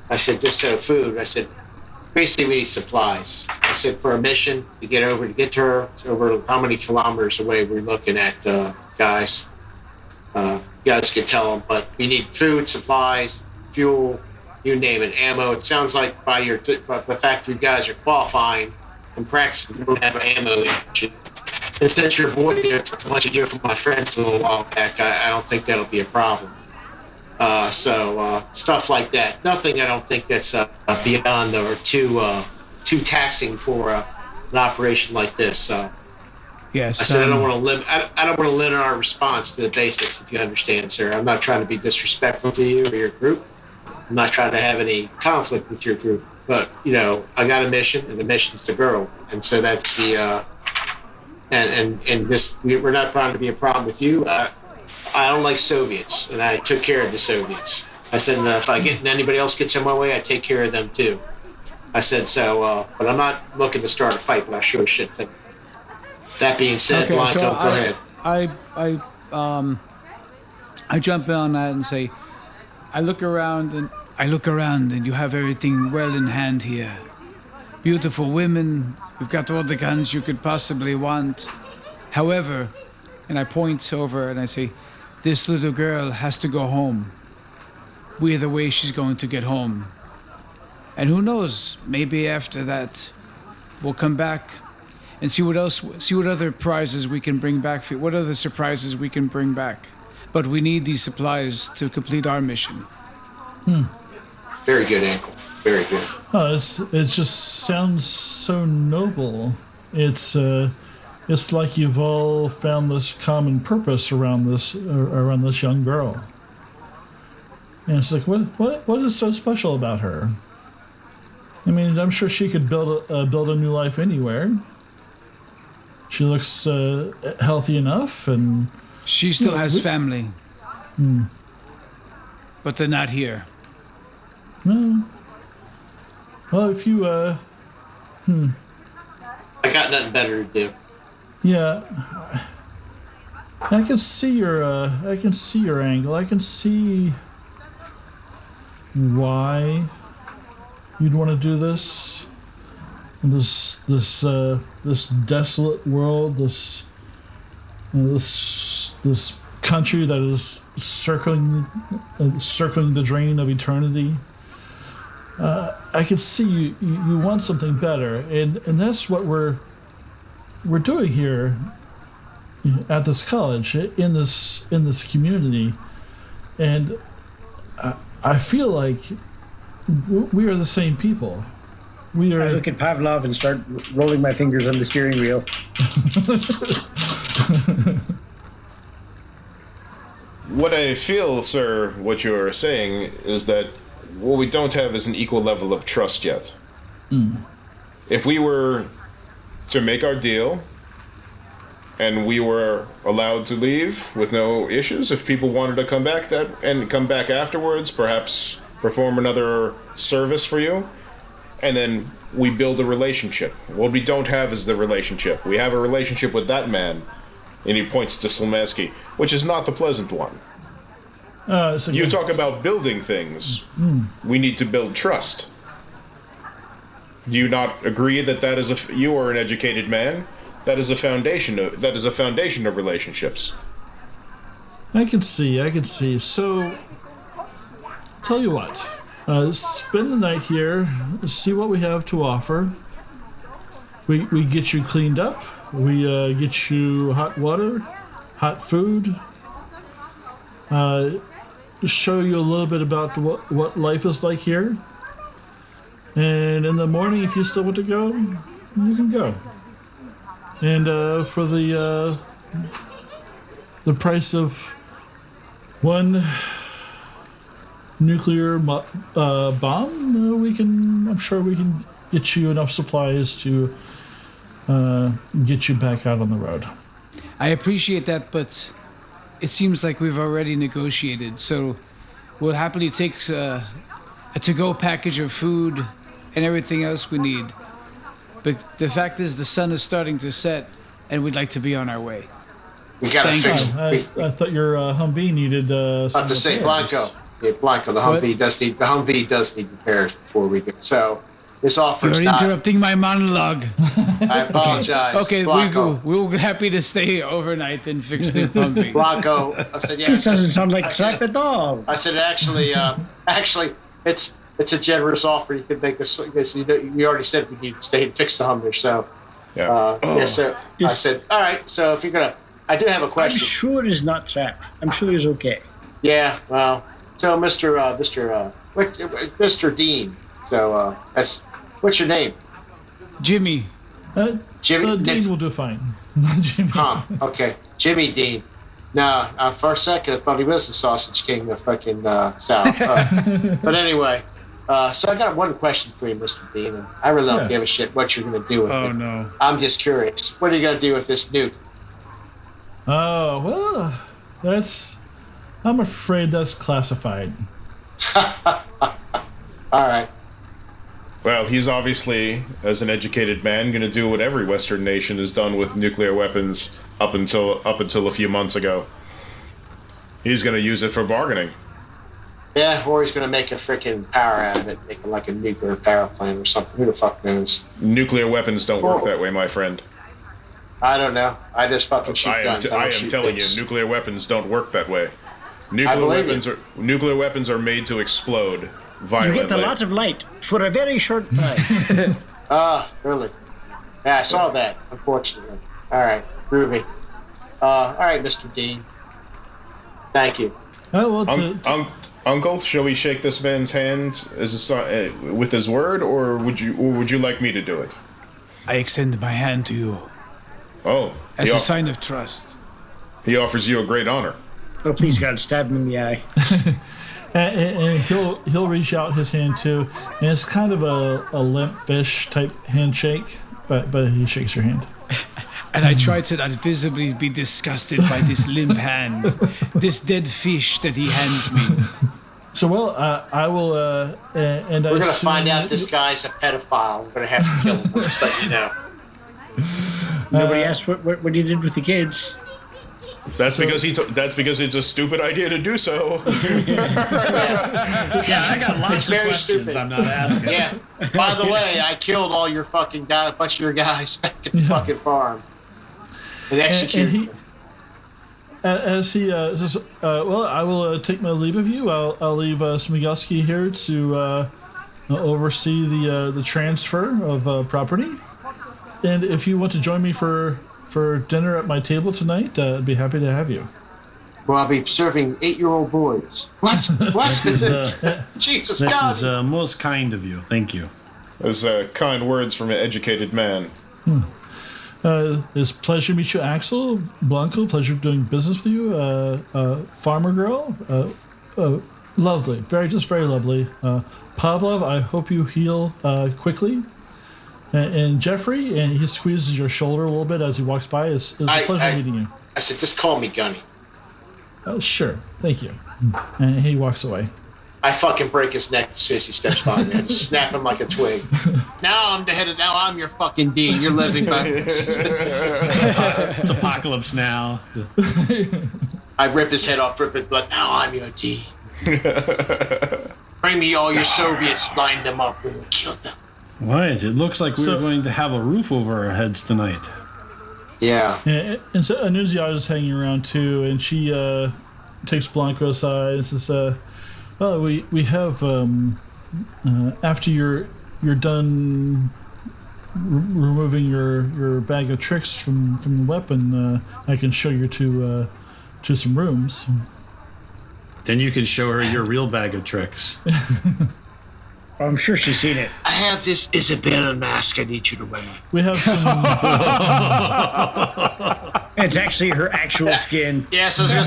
I said, just so food, I said, basically we need supplies. I said, for a mission to get to her, it's over how many kilometers away we're looking at, guys? You guys can tell them, but we need food, supplies, fuel, you name it, ammo. It sounds like by the fact you guys are qualifying and practicing, you don't have ammo issue. And since your boy there took a bunch of gear from my friends a little while back, I don't think that'll be a problem. So stuff like that. Nothing I don't think that's beyond or too taxing for an operation like this. So Yes. I said I don't want to limit. I don't want to limit our response to the basics. If you understand, sir, I'm not trying to be disrespectful to you or your group. I'm not trying to have any conflict with your group. But I got a mission, and the mission's the girl, and so that's the. And this, we're not trying to be a problem with you. I don't like Soviets, and I took care of the Soviets. I said if anybody else gets in my way, I take care of them too. I said so, but I'm not looking to start a fight, but I sure should think. That being said, Blanco, go ahead. I jump in on that and say, I look around and you have everything well in hand here. Beautiful women, we've got all the guns you could possibly want. However, and I point over and I say, this little girl has to go home. We're the way she's going to get home. And who knows, maybe after that, we'll come back and see what other prizes we can bring back, what other surprises we can bring back. But we need these supplies to complete our mission. Very good, Ankle. Very good. Oh, it just sounds so noble. It's like you've all found this common purpose around this young girl. And it's like, what is so special about her? I mean, I'm sure she could build a new life anywhere. She looks healthy enough, and She still has family. But they're not here. well, if you I got nothing better to do. yeah, I can see your angle. I can see why you'd want to do this. In this desolate world, this country that is circling the drain of eternity. I can see you want something better, and that's what we're doing here at this college, in this community, and I feel like we are the same people. We I are. look at Pavlov and start rolling my fingers on the steering wheel. What I feel, sir, what you're saying is that what we don't have is an equal level of trust yet. If we were to make our deal and we were allowed to leave with no issues, if people wanted to come back come back afterwards, perhaps perform another service for you, and then we build a relationship. What we don't have is the relationship. We have a relationship with that man, and he points to Slomesky, which is not the pleasant one. So You talk about building things. We need to build trust. Do you not agree that is you are an educated man? That is a foundation of relationships. I can see. So, tell you what. Spend the night here, see what we have to offer. We get you cleaned up, we get you hot water, hot food, show you a little bit about what life is like here. And in the morning, if you still want to go, you can go. And for the price of one nuclear bomb, I'm sure we can get you enough supplies to get you back out on the road. I appreciate that, but it seems like we've already negotiated, so we'll happily take a to-go package of food and everything else we need. But the fact is, the sun is starting to set, and we'd like to be on our way. We gotta Thank fix. I thought your Humvee needed some About to say, repairs. Blanco. Yeah, Blanco. The Humvee does need repairs before we get. So This offer's You're not. interrupting my monologue. I apologize. Okay, Blanco. we're happy to stay overnight and fix the plumbing. Blanco. I said, yeah. This doesn't sound like trap at all. I said, actually, it's a generous offer. You could make this. Because you already said we need to stay and fix the Hummer. So, Yeah. yes, sir. I said, all right. So if you're gonna, I do have a I'm question. sure it's not trap. I'm sure it's okay. Yeah. Well, so Mr. Dean. So what's your name? Jimmy, Jimmy. Dean will do fine. Jimmy. Huh. Okay. Jimmy Dean. No, for a second I thought he was the Sausage King of fucking South. But anyway, so I got one question for you, Mr. Dean, and I really don't Yes. give a shit what you're gonna do with oh it. no. I'm just curious. What are you gonna do with this nuke? Oh, well, I'm afraid that's classified. All right. Well, he's obviously, as an educated man, going to do what every Western nation has done with nuclear weapons up until a few months ago. He's going to use it for bargaining. Yeah, or he's gonna make a freaking power out of it, make it like a nuclear power plant or something. Who the fuck knows? Nuclear weapons don't work that way, my friend. I don't know. I just fucking shoot I guns. am don't shoot telling things. you, nuclear weapons don't work that way. believe you. Nuclear weapons are made to explode You violently. get a lot of light for a very short time. Ah, really? Yeah, I saw that. Unfortunately. All right, groovy. All right, Mr. Dean. Thank you. Oh, well, Uncle, shall we shake this man's hand as with his word, or would you like me to do it? I extend my hand to you Oh, as a sign of trust. he offers you a great honor. Oh, please, God, stab him in the eye. and he'll reach out his hand too, and it's kind of a limp fish type handshake, but he shakes your hand. And I try to not visibly be disgusted by this limp hand, this dead fish that he hands me. So I will, and We're gonna find out this guy's a pedophile. We're gonna have to kill him. Just let you know. Nobody asked what he did with the kids. That's because it's a stupid idea to do so. Yeah, I got lots It's of very questions stupid. I'm not asking. Yeah. By the way, I killed all your fucking guys, a bunch of your guys back at the fucking farm, and and executed he, them. as he says, well, I will take my leave of you. I'll leave Smigelski here to oversee the transfer of property. And if you want to join me for dinner at my table tonight, I'd be happy to have you. Well, I'll be serving 8-year-old boys. What? What? Jesus That God! is most kind of you. Thank you. Those kind words from an educated man. It's a pleasure to meet you, Axel. Blanco, pleasure doing business with you. Farmer girl, lovely. Very lovely. Pavlov, I hope you heal quickly. And Jeffrey, and he squeezes your shoulder a little bit as he walks by. It's a pleasure meeting you. I said, just call me Gunny. Sure, thank you. And he walks away. I fucking break his neck as soon as he steps by me. I just snap him like a twig. Now I'm your fucking Dean. You're living by. It's apocalypse now. I rip his head off, rip his blood. Now I'm your Dean. Bring me all your Soviets, line them up, and kill them. Right. It looks like we're So- going to have a roof over our heads tonight. Yeah. And so Anunciata is hanging around too, and she takes Blanco aside and says, "Well, we have after you're done removing your bag of tricks from the weapon, I can show you to some rooms." Then you can show her your real bag of tricks. I'm sure she's seen it. I have this Isabella mask I need you to wear. We have some. It's actually her actual skin. Yes, I was gonna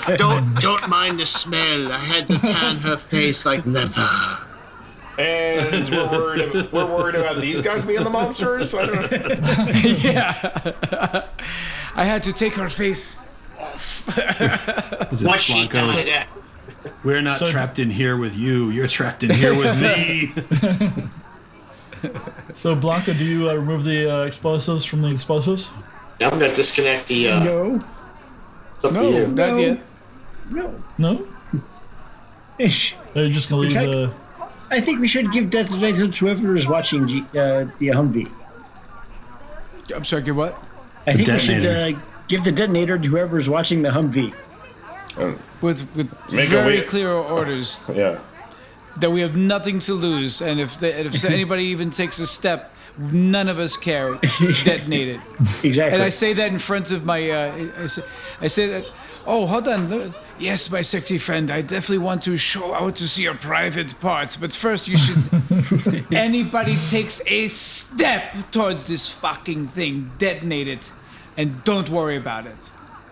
say. don't mind the smell. I had to tan her face like leather. And we're worried about these guys being the monsters. I don't know. Yeah. I had to take her face. Was it What she Blanco? does that? We're not So- trapped in here with you. You're trapped in here with me. So Blanca, do you remove the explosives from the explosives? I'm gonna disconnect the. No, It's up to No, you. not yet. no. No. Ish. Are you just gonna leave Check. the? I think we should give detonator to whoever is watching the Humvee. I'm sorry, get what? I think we detonator. should give the detonator to whoever is watching the Humvee. With Make a very way- clear orders Yeah. that we have nothing to lose, and if anybody even takes a step, none of us care. Detonate it. Exactly. And I say that in front of my. I say that. Oh, hold on. Yes, my sexy friend. I definitely want to show. I want to see your private parts. But first, you should. Anybody takes a step towards this fucking thing, detonate it, and don't worry about it.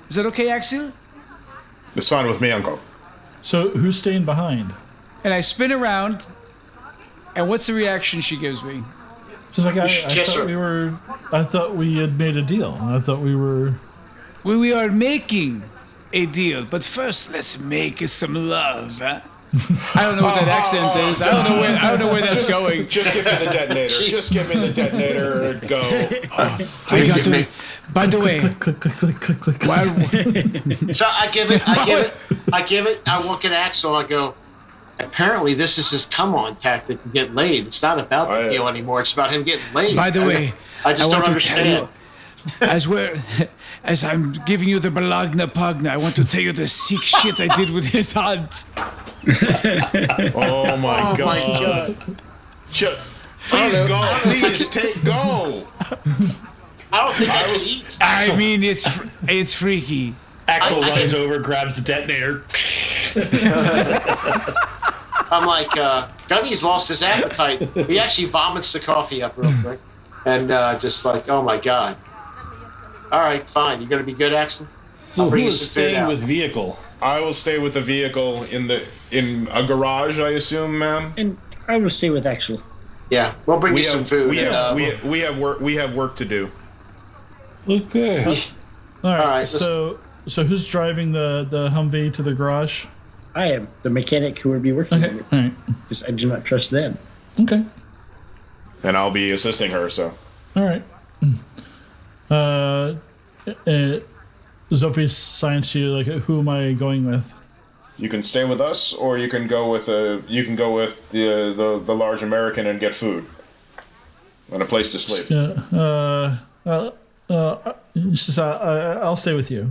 Is that okay, Axel? It's fine with me, Uncle. So who's staying behind? And I spin around. And what's the reaction she gives me? Just like I Kiss thought her. we were. I thought we had made a deal. I thought we were. We are making a deal, but first let's make some love, huh? I don't know what that accent is. I don't know where that's going. Just give me the detonator. Just give me the detonator and go. I got to. By the way, Click, click, click, click, click, click. while, So I give it. I look at Axel. I go. Apparently, this is his come-on tactic to get laid. It's not about the Oh, yeah. deal anymore. It's about him getting laid. by the way, I just want don't to tell understand. you, as I'm giving you the Balagna Pagna, I want to tell you the sick shit I did with his aunt. Oh my Oh god. my god! Please go. Please go. I don't think I can eat. I mean, it's freaky. Axel runs over, grabs the detonator. I'm like, Gunny's lost his appetite. He actually vomits the coffee up real quick, and just like, oh my god. All right, fine. You gonna be good, Axel? So who bring you is some food staying out. with vehicle? I will stay with the vehicle in a garage, I assume, ma'am. And I will stay with Axel. Yeah, we'll bring you some food. we and, have we have work to do. Okay. All right. right, So who's driving the Humvee to the garage? I am the mechanic who will be working Okay. on it All right. because I do not trust them. Okay. And I'll be assisting her, so. All right. Sophie signs to you like, who am I going with? You can stay with us, or you can go with the large American and get food and a place to sleep. She says, I'll stay with you.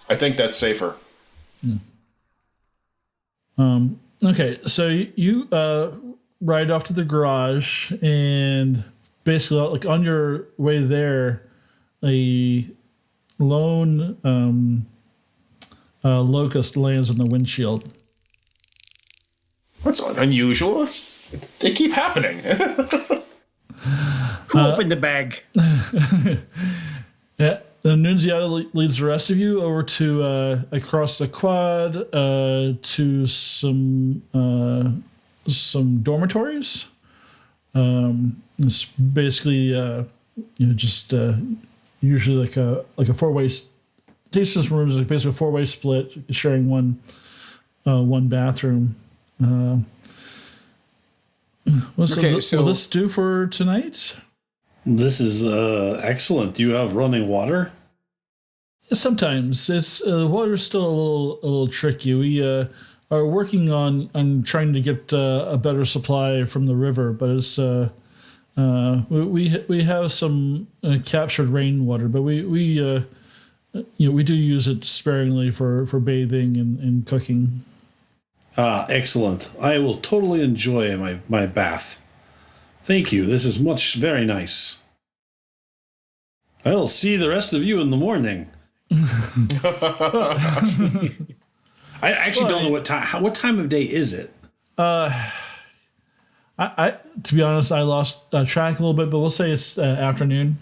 I think that's safer. Okay, so you ride off to the garage, and basically, like on your way there, a lone locust lands on the windshield. That's unusual. They keep happening. Who opened the bag? Yeah, and Nunziata leads the rest of you over to across the quad to some dormitories. It's basically just usually like a four-way. Takes this room is like basically a four-way split, sharing one bathroom. Will this do for tonight? This is excellent. Do you have running water? Sometimes it's the water's still a little tricky. We are working on trying to get a better supply from the river, but it's we have some captured rainwater, but we do use it sparingly for bathing and cooking. Ah, excellent. I will totally enjoy my bath. Thank you. This is very nice. I'll see the rest of you in the morning. I actually don't know what time. What time of day is it? I to be honest, I lost track a little bit, but we'll say it's afternoon.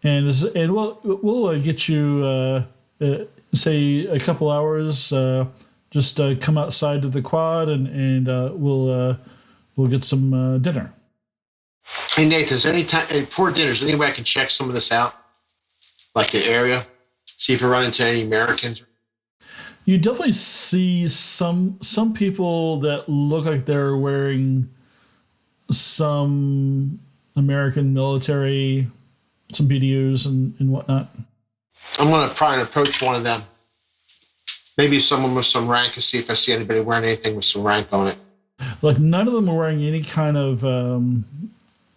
And we'll get you say a couple hours. Just come outside to the quad and we'll get some dinner. Hey Nathan, is there any time before dinner? Is there any way I can check some of this out, like the area, see if we run into any Americans? You definitely see some people that look like they're wearing some American military, some BDUs and whatnot. I'm gonna try and approach one of them. Maybe someone with some rank, and see if I see anybody wearing anything with some rank on it. Like none of them are wearing any kind of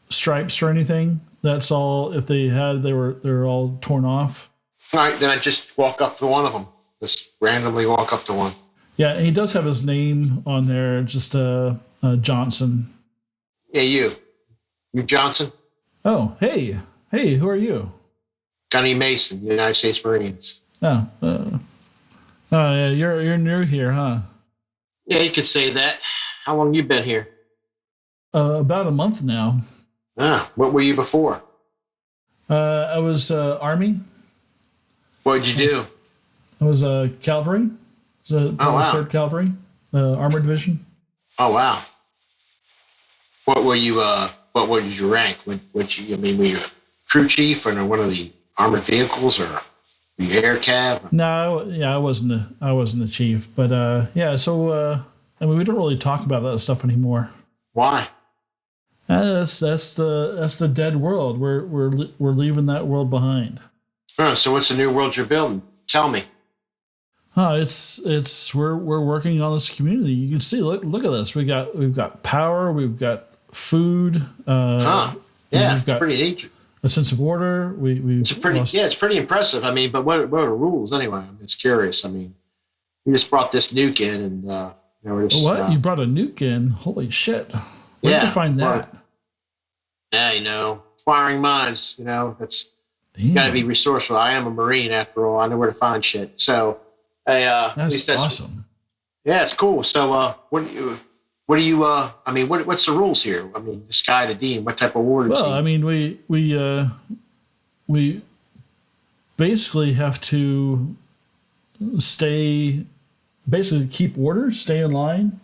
stripes or anything. That's all. If they had, they're all torn off. All right, then I just walk up to one of them. Just randomly walk up to one. Yeah, and he does have his name on there. Just Johnson. Yeah, you Johnson. Oh, hey, who are you? Gunny Mason, United States Marines. Oh, yeah, you're new here, huh? Yeah, you could say that. How long you been here? About a month now. Ah, what were you before? I was Army. What did you do? I was Cavalry. Oh, wow. 3rd Cavalry, Armored Division. Oh wow. What were you? What was your rank? Were you crew chief or one of the armored vehicles, or were you air cav? No, yeah, I wasn't a chief, but yeah. So I mean, we don't really talk about that stuff anymore. Why? That's the dead world. We're leaving that world behind. Oh, so what's the new world you're building? Tell me. It's we're working on this community. You can see, look at this. We've got power. We've got food. Yeah, we've it's got pretty neat. a sense of order. It's pretty impressive. I mean, but what are the rules anyway? I'm just curious. I mean, you just brought this nuke in, and we're just, what? You brought a nuke in? Holy shit! Where'd you find that? Yeah, acquiring mines. That's Damn. got to be resourceful. I am a Marine after all. I know where to find shit. So, at least that's awesome. Yeah, it's cool. So, what's the rules here? I mean, the Sky to Dean, what type of orders? Well, I mean, we basically have to keep order, stay in line,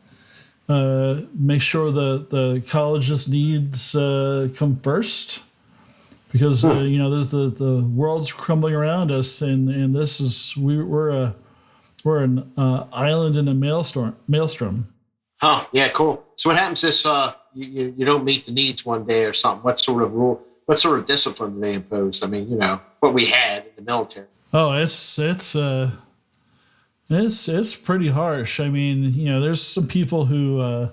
make sure the college's needs come first, because there's the world's crumbling around us, and this is we're an island in a maelstrom. Huh? Yeah, cool. So what happens if you don't meet the needs one day or something? What sort of discipline do they impose? I mean, what we had in the military. Oh, it's pretty harsh. I mean, there's some people who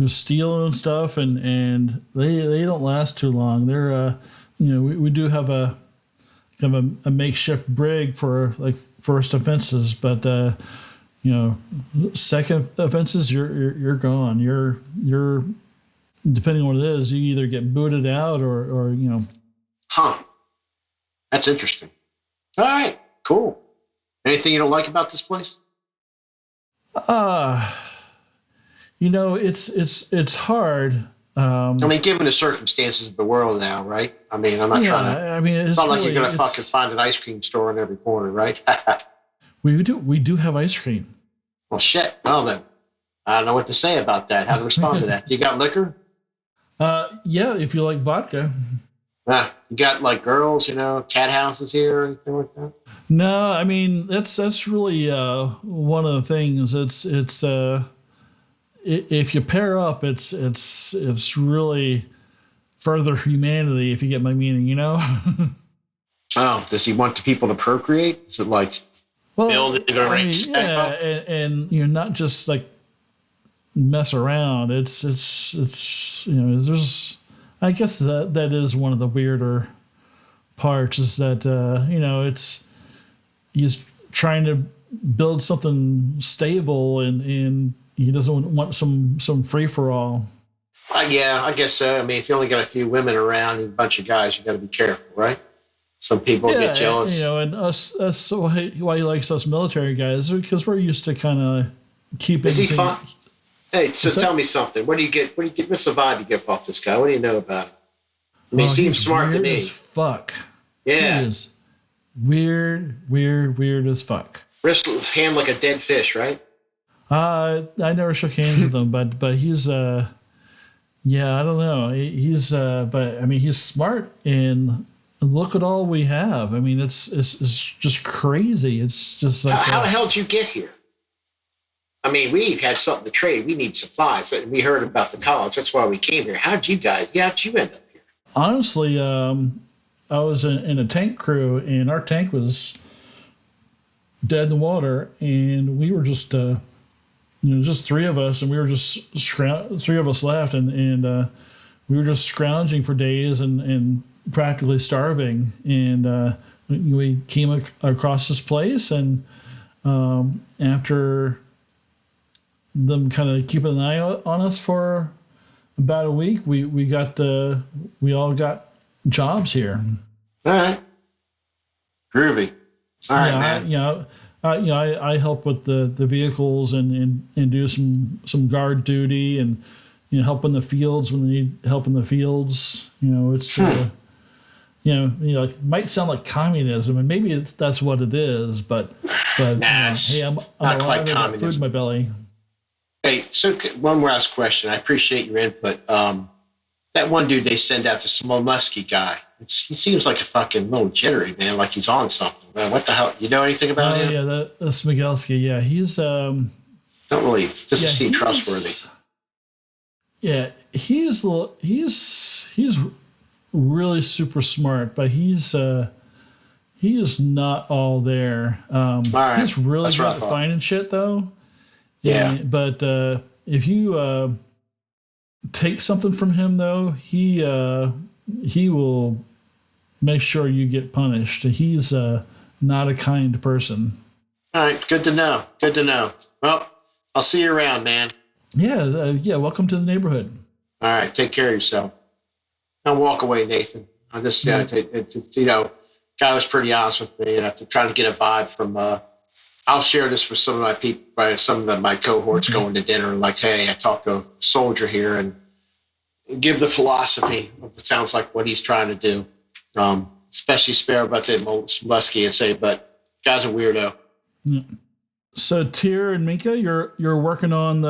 steal and stuff, and they don't last too long. They're we do have a makeshift brig for like first offenses, but second offenses, you're gone. You're depending on what it is, you either get booted out or. Huh. That's interesting. All right. Cool. Anything you don't like about this place? It's hard. I mean, given the circumstances of the world now, right? I mean, I'm not trying to. I mean, it's not like really, you're gonna fucking find an ice cream store in every corner, right? We do have ice cream. Well, shit. Well then, I don't know what to say about that. How to respond to that? You got liquor? Yeah, if you like vodka. You got like girls, cat houses here or anything like that? No, I mean that's really one of the things. It's if you pair up, it's really further humanity. If you get my meaning, Oh, does he want the people to procreate? Is it like build it or race? Yeah, and not just like mess around. It's there's. I guess that is one of the weirder parts is that he's trying to build something stable and he doesn't want some free for all. Yeah, I guess so. I mean, if you only got a few women around and a bunch of guys, you got to be careful, right? Some people get jealous. And us why he likes us military guys, because we're used to kind of keeping. Is he fun? Hey, so tell me something. What do you get? What's the vibe you get off this guy? What do you know about him? I mean, he seems smart to me. As fuck. Yeah. He is weird as fuck. Wrist with hand like a dead fish, right? I never shook hands with him, but he's I don't know. He's but I mean he's smart, and look at all we have. I mean it's just crazy. It's just like how the hell did you get here? I mean, we had something to trade. We need supplies. We heard about the college. That's why we came here. How'd you end up here? Honestly, I was in a tank crew, and our tank was dead in the water, and we were just just three of us, and we were just three of us left, and we were just scrounging for days and practically starving. And we came across this place, and after them kind of keeping an eye on us for about a week, we all got jobs here. All right. Groovy. All right, man. I help with the vehicles and do some guard duty and help in the fields when they need help in the fields. It's like might sound like communism, and maybe that's what it is, but hey, I'm not quite alive, I got food in my belly. Hey, so one last question. I appreciate your input. That one dude they send out, the Smolensky guy, he seems like a fucking little jittery, man, like he's on something. Man, what the hell? You know anything about him? Yeah, that's Smigelski. Yeah, he's don't really doesn't seem trustworthy. Yeah, he's really super smart, but he is not all there. All right. He's really That's good what I at thought. finding shit, though. Yeah. But if you take something from him, though, he will make sure you get punished. He's not a kind person. All right. Good to know. Good to know. Well, I'll see you around, man. Yeah. Welcome to the neighborhood. All right. Take care of yourself. Don't walk away, Nathan. I just, guy was pretty honest with me, and I'm trying to get a vibe from. I'll share this with some of my people, some of my cohorts going to dinner. Like, hey, I talked to a soldier here, and give the philosophy of it sounds like what he's trying to do. Especially spare about the Smolensky and say, but guy's a weirdo. Yeah. So Tyr and Minka, you're working on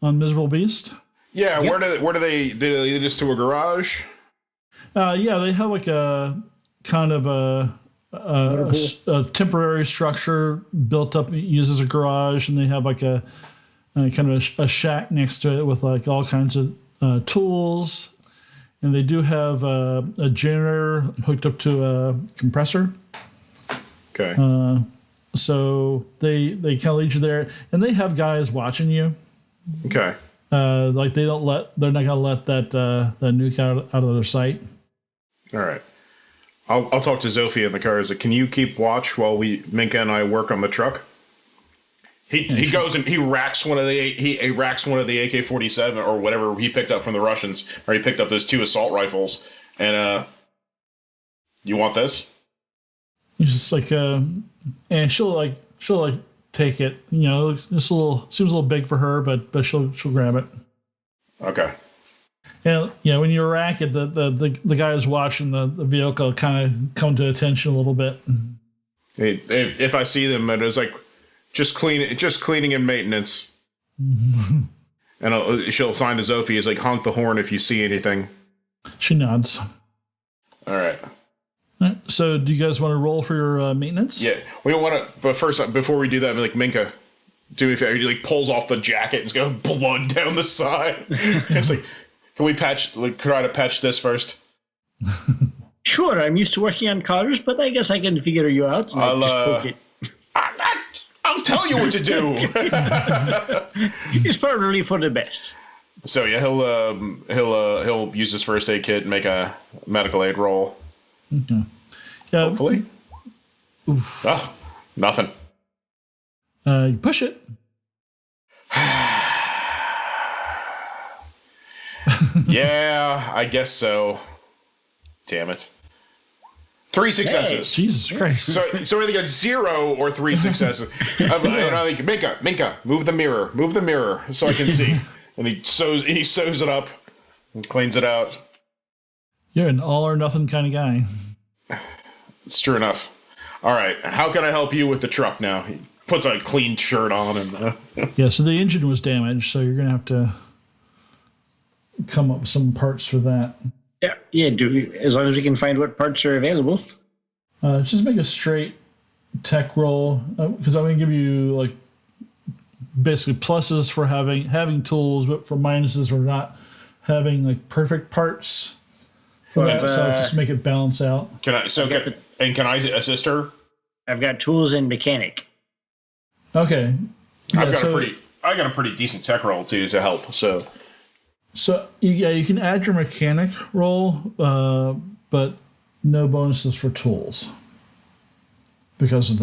Miserable Beast. Yeah, yep. Where do they lead us to a garage? Yeah, they have like a kind of a temporary structure built up, used as a garage, and they have like a kind of a shack next to it with like all kinds of tools, and they do have a generator hooked up to a compressor. Okay. So they kind of lead you there, and they have guys watching you. Okay. Like they're not gonna let that nuke out of their sight. All right. I'll talk to Zofia in the car. Can you keep watch while Minka and I work on the truck? He goes and he racks one of the AK-47 or whatever he picked up from the Russians, or he picked up those 2 assault rifles. And you want this? He's just like and she'll take it. It's seems a little big for her, but she'll grab it. Okay. And when you rack it, the guys watching the vehicle kind of come to attention a little bit. If I see them, it is like just cleaning and maintenance. And she'll sign to Zofia as like honk the horn if you see anything. She nods. All right. So, do you guys want to roll for your maintenance? Yeah, we don't want to. But first, before we do that, like Minka, do me a favor. He like pulls off the jacket and it's got blood down the side. It's like, can we try to patch this first? Sure, I'm used to working on cars, but I guess I can figure you out. I'll just poke it. I'll tell you what to do. It's probably for the best. So yeah, he'll use his first aid kit and make a medical aid roll. Okay. Yeah. Hopefully. Oof. Oh, nothing. You push it. Yeah, I guess so. Damn it. 3 successes. Hey, Jesus Christ. So either got 0 or 3 successes. I think, Minka, move the mirror so I can see. And he sews it up and cleans it out. You're an all or nothing kind of guy. It's true enough. All right, how can I help you with the truck now? He puts a clean shirt on and. Yeah, so the engine was damaged, so you're gonna have to come up with some parts for that. Yeah. As long as we can find what parts are available. Just make a straight tech roll, because I'm gonna give you like basically pluses for having tools, but for minuses for not having like perfect parts. For that, so just make it balance out. Can I assist her? I've got tools and mechanic. Okay. Yeah, got a pretty decent tech roll too to help. So you can add your mechanic roll, but no bonuses for tools because of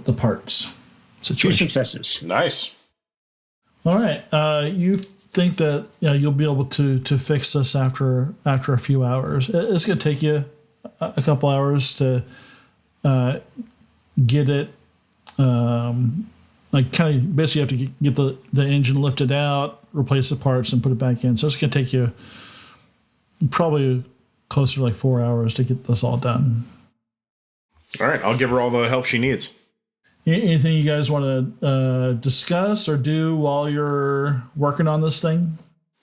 the parts Two situation. successes. nice. All right, you think that you'll be able to fix this after a few hours. It's going to take you a couple hours to get it. Like kind of basically you have to get the engine lifted out, replace the parts, and put it back in. So it's going to take you probably closer to like 4 hours to get this all done. All right, I'll give her all the help she needs. Anything you guys want to discuss or do while you're working on this thing?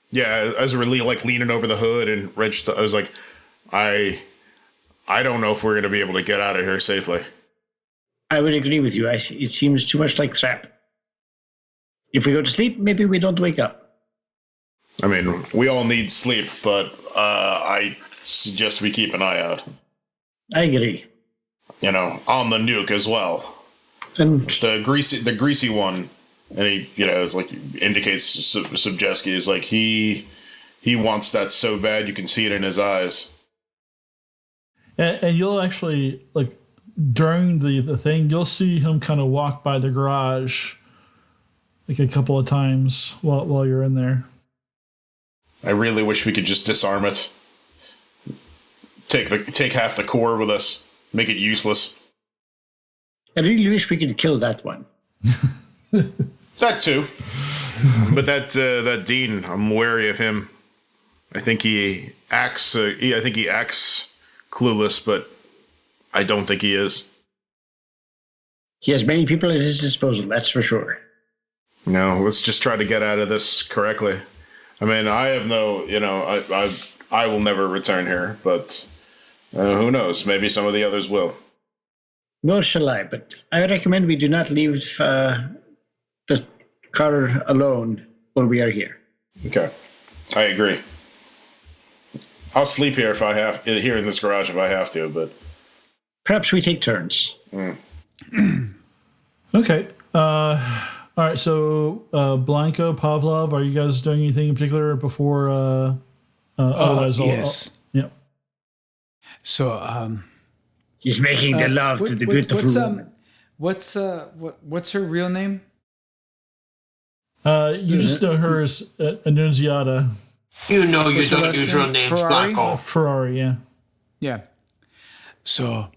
Yeah, as we're leaning over the hood, and Reg, I was like, I don't know if we're going to be able to get out of here safely. I would agree with you. It seems too much like trap. If we go to sleep, maybe we don't wake up. I mean, we all need sleep, but I suggest we keep an eye out. I agree. On the nuke as well. And The greasy one, and he, is like indicates Subjeski is like he wants that so bad you can see it in his eyes. And you'll actually like during the thing, you'll see him kind of walk by the garage like a couple of times while you're in there. I really wish we could just disarm it. Take half the core with us, make it useless. I really wish we could kill that one. That too, but that Dean, I'm wary of him. I think he acts. I think he acts clueless, but I don't think he is. He has many people at his disposal, that's for sure. No, let's just try to get out of this correctly. I mean, I have no, I will never return here, but who knows? Maybe some of the others will. Nor shall I, but I recommend we do not leave the car alone while we are here. Okay, I agree. I'll sleep here if I have here in this garage if I have to, but Perhaps we take turns. Okay. All right. So Blanco, Pavlov, are you guys doing anything in particular before? Otherwise, yes. Yeah. So, He's making the love to the beautiful woman. What's her real name? You just know her as Annunziata You know you What's her don't last use name? real names, Ferrari? Blacko. Ferrari. Yeah. yeah. So,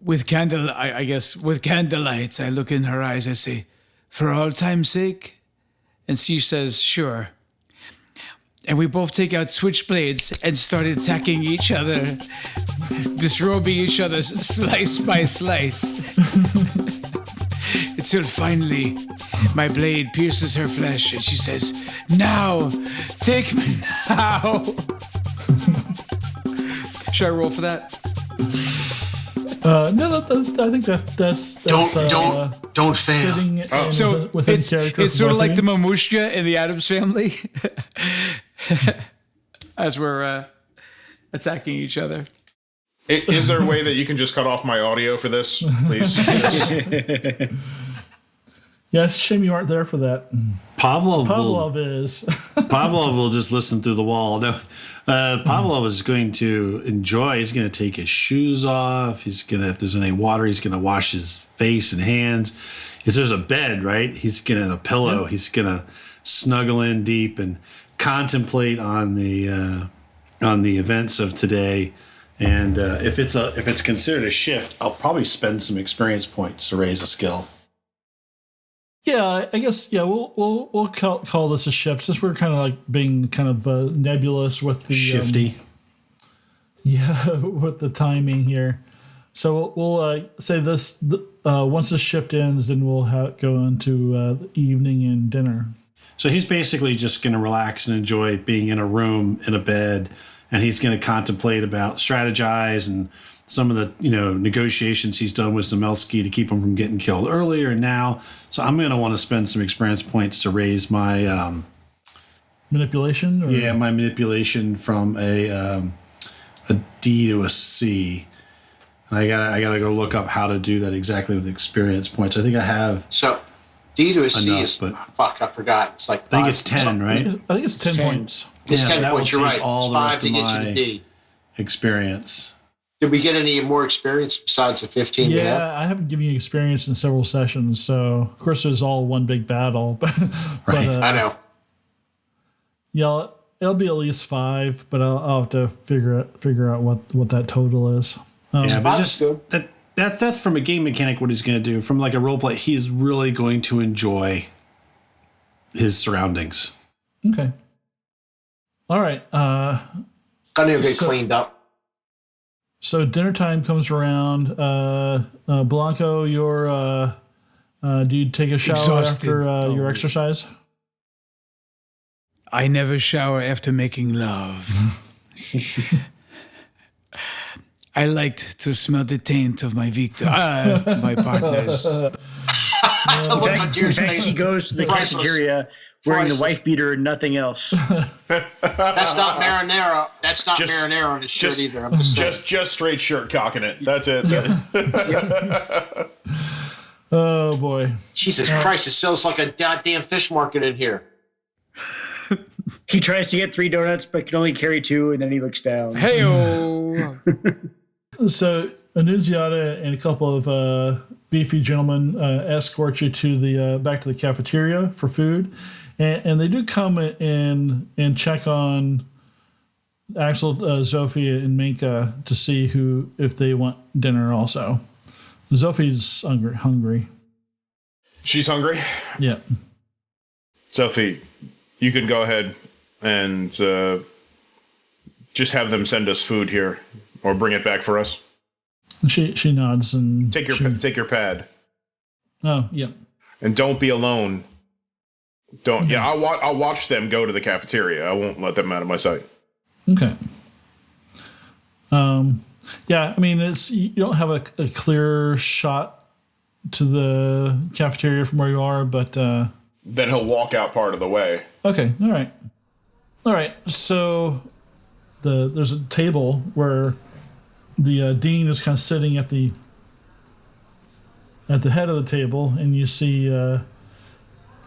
with with candlelights, I look in her eyes. I say, "For all time's sake," and she says, "Sure." And we both take out switchblades and start attacking each other, disrobing each other slice by slice. Until finally, my blade pierces her flesh and she says, "Now! Take me now!" Should I roll for that? No, I think that's Don't fail. fitting in So within it's character. it's for sort of both like you. the Mamushka in the Addams Family, as we're attacking each other. is there a way that you can just cut off my audio for this, please? Yeah, it's a shame you aren't there for that. Pavlov is. Pavlov will just listen through the wall. No, Pavlov is going to enjoy. He's going to take his shoes off. He's going to, if there's any water, he's going to wash his face and hands. If there's a bed, right, he's going to, a pillow, he's going to snuggle in deep and contemplate on the events of today. And if it's considered a shift, I'll probably spend some experience points to raise a skill. Yeah, I guess. Yeah, we'll call this a shift since we're kind of like being kind of nebulous with the Shifty. with the timing here. So we'll say this once the shift ends, then we'll go into the evening and dinner. So he's basically just going to relax and enjoy being in a room, in a bed, and he's going to contemplate about strategize and some of the negotiations he's done with Zemelsky to keep him from getting killed earlier and now. So I'm going to want to spend some experience points to raise my Manipulation? Or? my manipulation from a D to a C. And I gotta go look up how to do that exactly with experience points. I think I have. So D to a C enough, is but fuck. I forgot. It's like I think five. it's 10, right? I think it's 10 points. It's Yeah, 10 so that points. would You're take right. all It's the 5 rest to of get you my to D. experience. Did we get any more experience besides the 15 we have? Yeah, I haven't given you experience in several sessions, so of course there's all one big battle. but Right. I know. yeah, it'll be at least 5, but I'll have to figure out what that total is. Yeah, but Five's just good. that's from a game mechanic what he's going to do. From like a role play, he's really going to enjoy his surroundings. Okay. All right. Gonna get cleaned up. So dinner time comes around. Blanco, do you take a shower Exhausted. after your exercise? I never shower after making love. I liked to smell the taint of my my partners. Look on Deer's In fact, face. he goes to the Priceless. cafeteria wearing Priceless. the wife beater and nothing else. That's not marinara. That's not Just- marinara on his shirt just- either. I'm just saying. Just straight shirt cocking it. That's it. Oh boy. Jesus Christ, it sells like a goddamn fish market in here. He tries to get 3 donuts, but can only carry 2, and then he looks down. Heyo! So Annunziata and a couple of beefy gentlemen escort you to the back to the cafeteria for food, and they do come and check on Axel, Zofia, and Minka to see if they want dinner also. Zophie's hungry. She's hungry. Yeah. Sophie, you can go ahead and just have them send us food here, or bring it back for us. She nods and Take your pad, Oh yeah. and don't be alone. Don't. Yeah, I'll watch them go to the cafeteria. I won't let them out of my sight. Okay. Yeah, I mean, you don't have a clear shot to the cafeteria from where you are, but Then he'll walk out part of the way. okay, all right. So there's a table where the dean is kind of sitting at the head of the table, and you see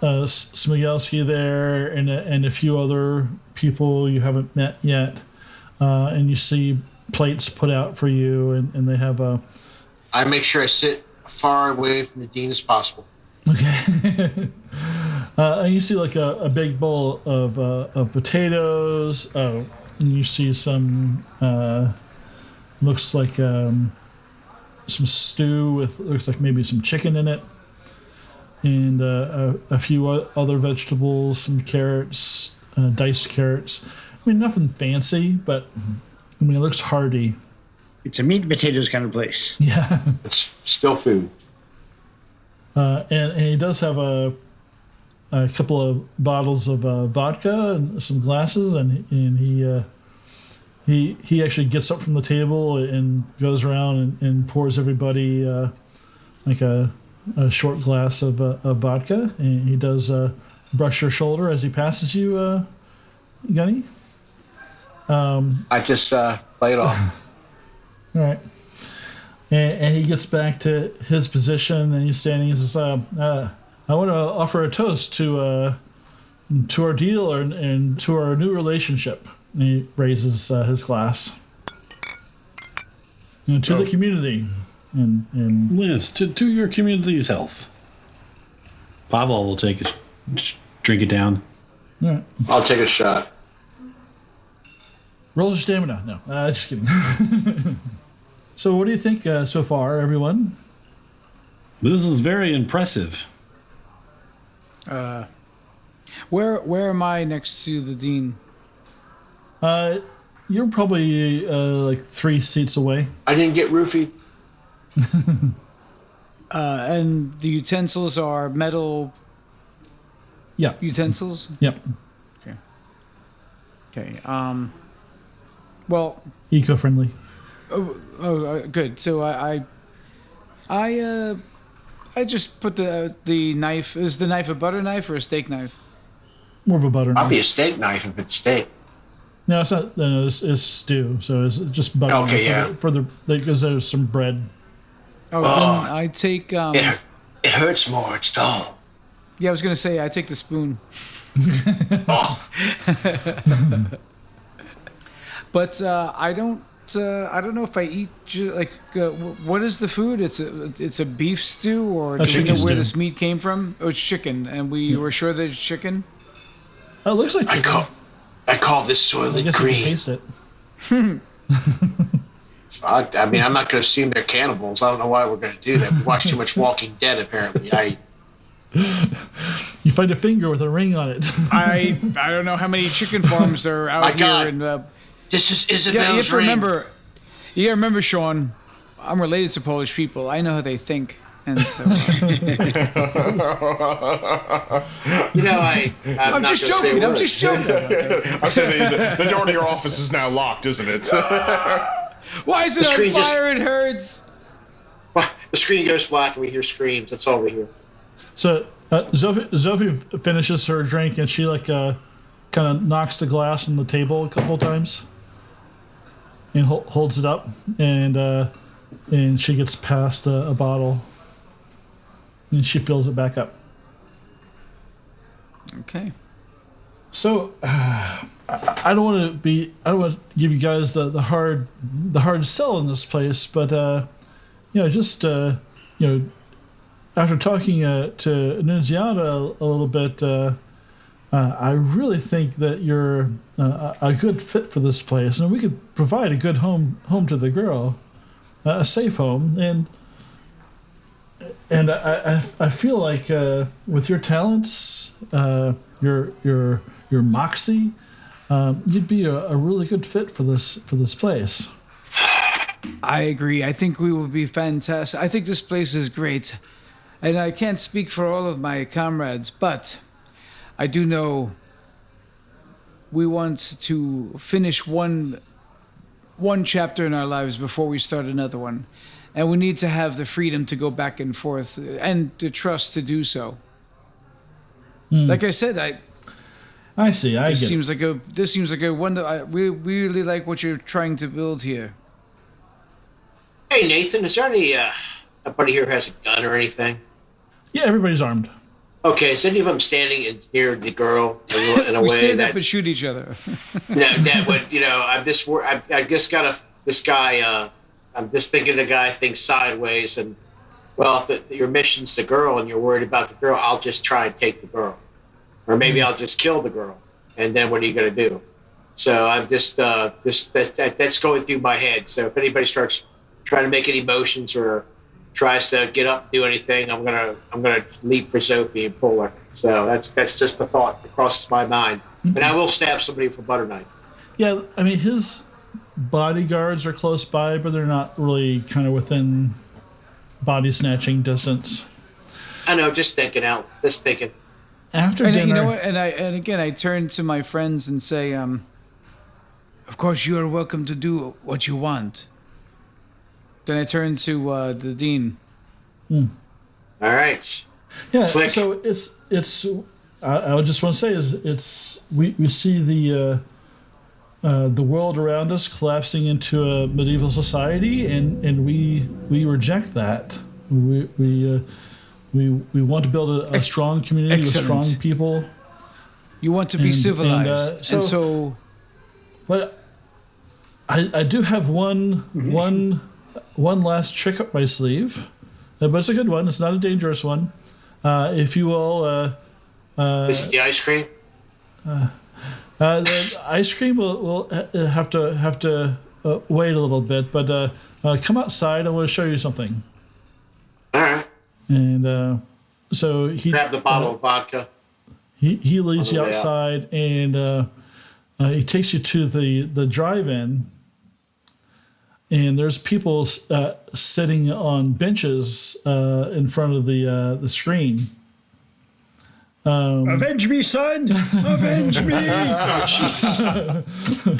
Smigelski there, and a few other people you haven't met yet, and you see plates put out for you, and they have a I make sure I sit far away from the dean as possible. okay. And you see like a big bowl of potatoes. And you see some looks like some stew with looks like maybe some chicken in it, and a few other vegetables, some carrots, diced carrots. I mean, nothing fancy, but I mean, it looks hearty. It's a meat and potatoes kind of place. Yeah. It's still food. And he does have a couple of bottles of vodka and some glasses, and he actually gets up from the table and goes around and pours everybody like a short glass of vodka, and he does brush your shoulder as he passes you, Gunny. I just play it off. All right. And he gets back to his position, and he's standing. He says, "I want to offer a toast to our deal and to our new relationship." And he raises his glass. And to the community, and Yes, to your community's health. Pavel will take it, drink it down. all right. I'll take a shot. Roll your stamina. No, just kidding. So, what do you think so far, everyone? This is very impressive. Where am I next to the dean? You're probably like 3 seats away. I didn't get roofied. And the utensils are metal Yeah. utensils. Yep. Okay. Well, Eco-friendly. good. So I just put the knife. Is the knife a butter knife or a steak knife? More of a butter I'll knife. be a steak knife if it's steak. No, it's not. No, it's stew. So it's just butter. Okay, knife for the because there's some bread. Oh, then I take. It hurts more. It's dull. Yeah, I was gonna say I take the spoon. But I don't know if I eat what is the food? It's a beef stew, or do we chicken know where stew. this meat came from? Oh, it's chicken, and we were sure that it's chicken. It looks like chicken. I call this I soylent guess you can green. taste it. I mean, I'm not going to assume they're cannibals. I don't know why we're going to do that. We watch too much Walking Dead, apparently. You find a finger with a ring on it. I don't know how many chicken farms are out My here. God. And This is yeah, Isabel's you have to ring. remember. You gotta remember, Sean. I'm related to Polish people. I know how they think, and so I'm I'm not just gonna say a joking. I'm word. just joking. I'm saying the door to your office is now locked, isn't it? Why is it The on screen just- fire? It hurts. The screen goes black and we hear screams. That's all we hear. So Sophie finishes her drink and she kind of knocks the glass on the table a couple times and holds it up, and she gets past a bottle and she fills it back up. Okay. So I don't want to give you guys the hard sell in this place, but after talking to Nunziata a little bit, I really think that you're a good fit for this place, and we could provide a good home to the girl, a safe home, and I feel like with your talents, your moxie, you'd be a really good fit for this place. I agree. I think we will be fantastic. I think this place is great. And I can't speak for all of my comrades, but I do know we want to finish one chapter in our lives before we start another one. And we need to have the freedom to go back and forth and the trust to do so. Like I said, I see. I this get seems like a wonder. We really like what you're trying to build here. Hey, Nathan, is there anybody here who has a gun or anything? Yeah, everybody's armed. Okay, is any of them standing near the girl in a We way stand that up and shoot each other. that would, I'm just, I just got this guy, I'm just thinking the guy thinks sideways, and, well, if your mission's the girl and you're worried about the girl, I'll just try and take the girl. Or maybe I'll just kill the girl, and then what are you going to do? So I'm just that's going through my head. So if anybody starts trying to make any motions or tries to get up and do anything, I'm gonna leap for Sophie and pull her. So that's just the thought that crosses my mind. And I will stab somebody for butter knife. Yeah, I mean, his bodyguards are close by, but they're not really kind of within body snatching distance. I know, just thinking. After And dinner, you know what? And again, I turn to my friends and say, of course, you are welcome to do what you want. Then I turn to the dean. All right. yeah. Click. So it's. I just want to say we see the world around us collapsing into a medieval society, and we reject that. We want to build a strong community Excellent. with strong people. You want to be And- civilized, and, and so But I do have one last trick up my sleeve, but it's a good one. It's not a dangerous one. If you will, This is the ice cream. the ice cream will have to wait a little bit. But come outside. I want to show you something. All right. And so he Grab the bottle of vodka. he leads On you the way out. outside, and he takes you to the drive-in. And there's people sitting on benches in front of the screen. Avenge me, son! Avenge me! Oh Jesus!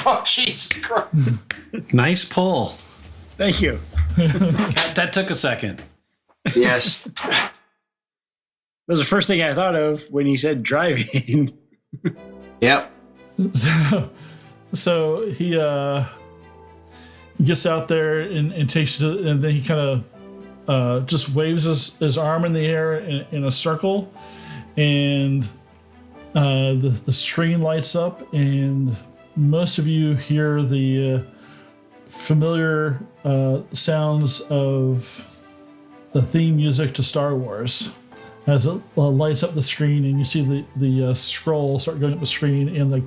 Oh Jesus Christ! Nice pull. Thank you. That took a second. Yes. That was the first thing I thought of when he said driving. Yep. So he gets out there and takes you to, and then he kind of just waves his arm in the air in a circle, and the screen lights up, and most of you hear the familiar sounds of the theme music to Star Wars as it lights up the screen, and you see the scroll start going up the screen, and like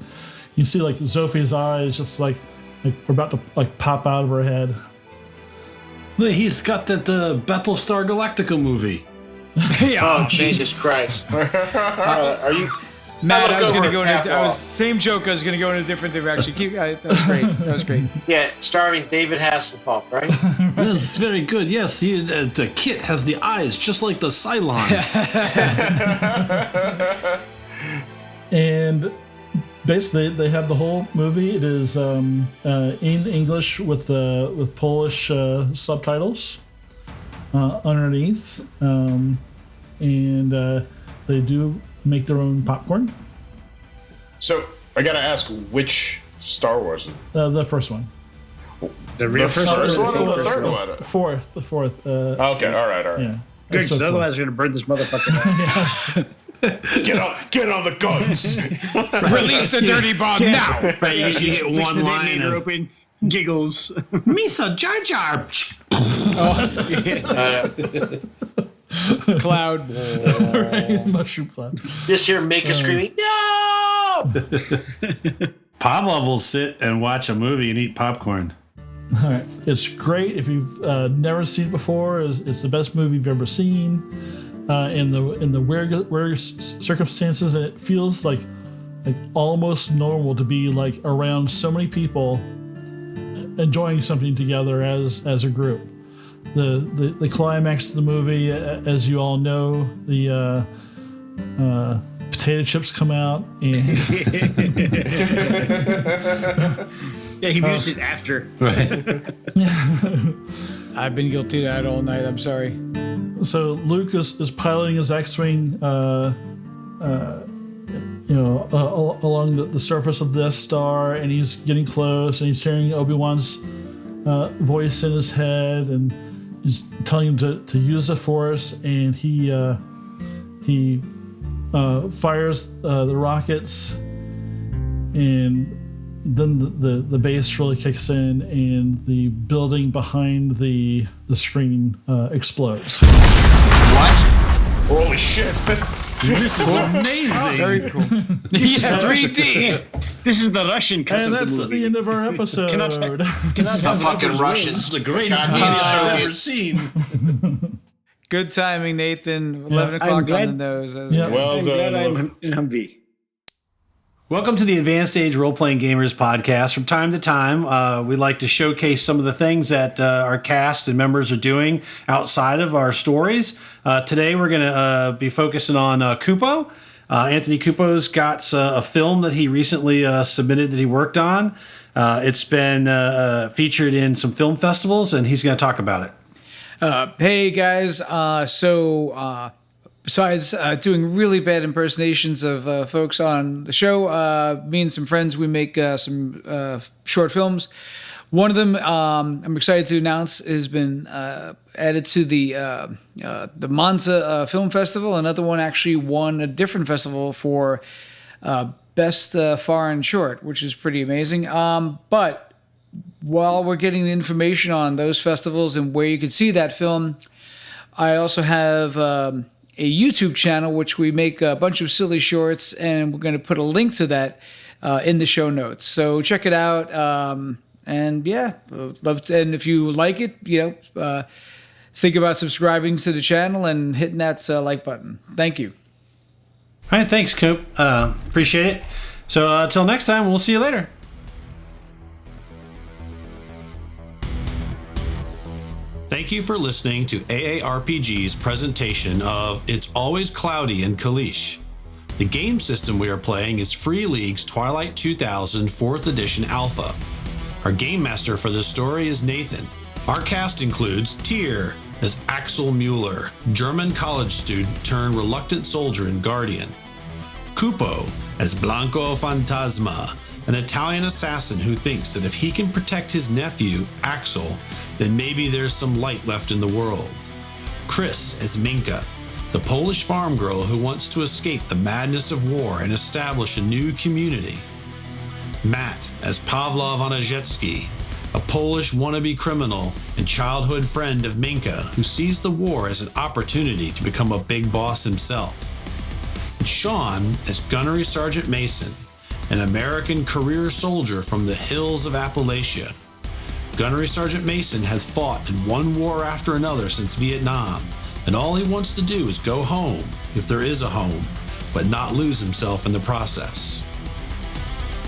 you see like Zophi's eyes just like we're about to like pop out of her head. He's got that Battlestar Galactica movie. Oh, Jesus Christ. Are you... Matt, I was going to go in half off. same joke. I was going to go in a different direction. That was great. That was great. Yeah, starring David Hasselhoff, right? That's very good. Yes, the kit has the eyes just like the Cylons. And basically, they have the whole movie. It is in English with Polish subtitles underneath, and they do make their own popcorn. So I gotta ask, which Star Wars is it? The first one. The real first one or the third one? The fourth. Okay, all right. Yeah. Good, Episode because four. otherwise we're going to burn this motherfucker out. Get on the guns. Release the dirty bomb now. Right, you get Fix one the line detonator of open, giggles. Misa Jar Jar. Cloud. Mushroom cloud. This here Mika screaming, no! Pavlov will sit and watch a movie and eat popcorn. All right. It's great if you've never seen it before. It's the best movie you've ever seen. In the weird circumstances, and it feels like almost normal to be like around so many people enjoying something together as a group. The climax of the movie, as you all know, the potato chips come out, and Yeah, he used it after. I've been guilty of that all night. I'm sorry. so Luke is piloting his X-wing, along the surface of the Death Star, and he's getting close, and he's hearing Obi-Wan's voice in his head, and he's telling him to use the Force, and he fires the rockets, and then the bass really kicks in, and the building behind the screen explodes. What? Holy shit. This is amazing. Very cool. Yeah, 3D. This is the Russian cut And of the that's movie. the end of our episode. Cannot The have fucking Russians Russians. This is the greatest movie Goddamn I've ever Soviets. seen. Good timing, Nathan. 11 Yeah. o'clock I'm on glad- the nose. That was Yeah. great. Well I'm glad done. I'm in Humvee. Welcome to the Advanced Age Role Playing Gamers podcast. From time to time, we like to showcase some of the things that our cast and members are doing outside of our stories. Today, we're going to be focusing on Kupo. Anthony Kupo's got a film that he recently submitted that he worked on. It's been featured in some film festivals, and he's going to talk about it. Hey guys, besides doing really bad impersonations of folks on the show, me and some friends, we make some short films. One of them, I'm excited to announce, has been added to the Monza Film Festival. Another one actually won a different festival for Best Foreign Short, which is pretty amazing. But while we're getting the information on those festivals and where you can see that film, I also have a YouTube channel which we make a bunch of silly shorts, and we're going to put a link to that in the show notes. So check it out. And yeah, love to, and if you like it, think about subscribing to the channel and hitting that like button. Thank you. All right, thanks, Coop. Appreciate it. So until next time, we'll see you later. Thank you for listening to AARPG's presentation of It's Always Cloudy in Kalish. The game system we are playing is Free League's Twilight 2000 4th Edition Alpha. Our game master for this story is Nathan. Our cast includes Tyr as Axel Mueller, German college student turned reluctant soldier and guardian. Kupo as Blanco Fantasma, an Italian assassin who thinks that if he can protect his nephew, Axel, then maybe there's some light left in the world. Chris as Minka, the Polish farm girl who wants to escape the madness of war and establish a new community. Matt as Pawlaw Wojciechowski, a Polish wannabe criminal and childhood friend of Minka who sees the war as an opportunity to become a big boss himself. And Sean as Gunnery Sergeant Mason, an American career soldier from the hills of Appalachia. Gunnery Sergeant Mason has fought in one war after another since Vietnam, and all he wants to do is go home, if there is a home, but not lose himself in the process.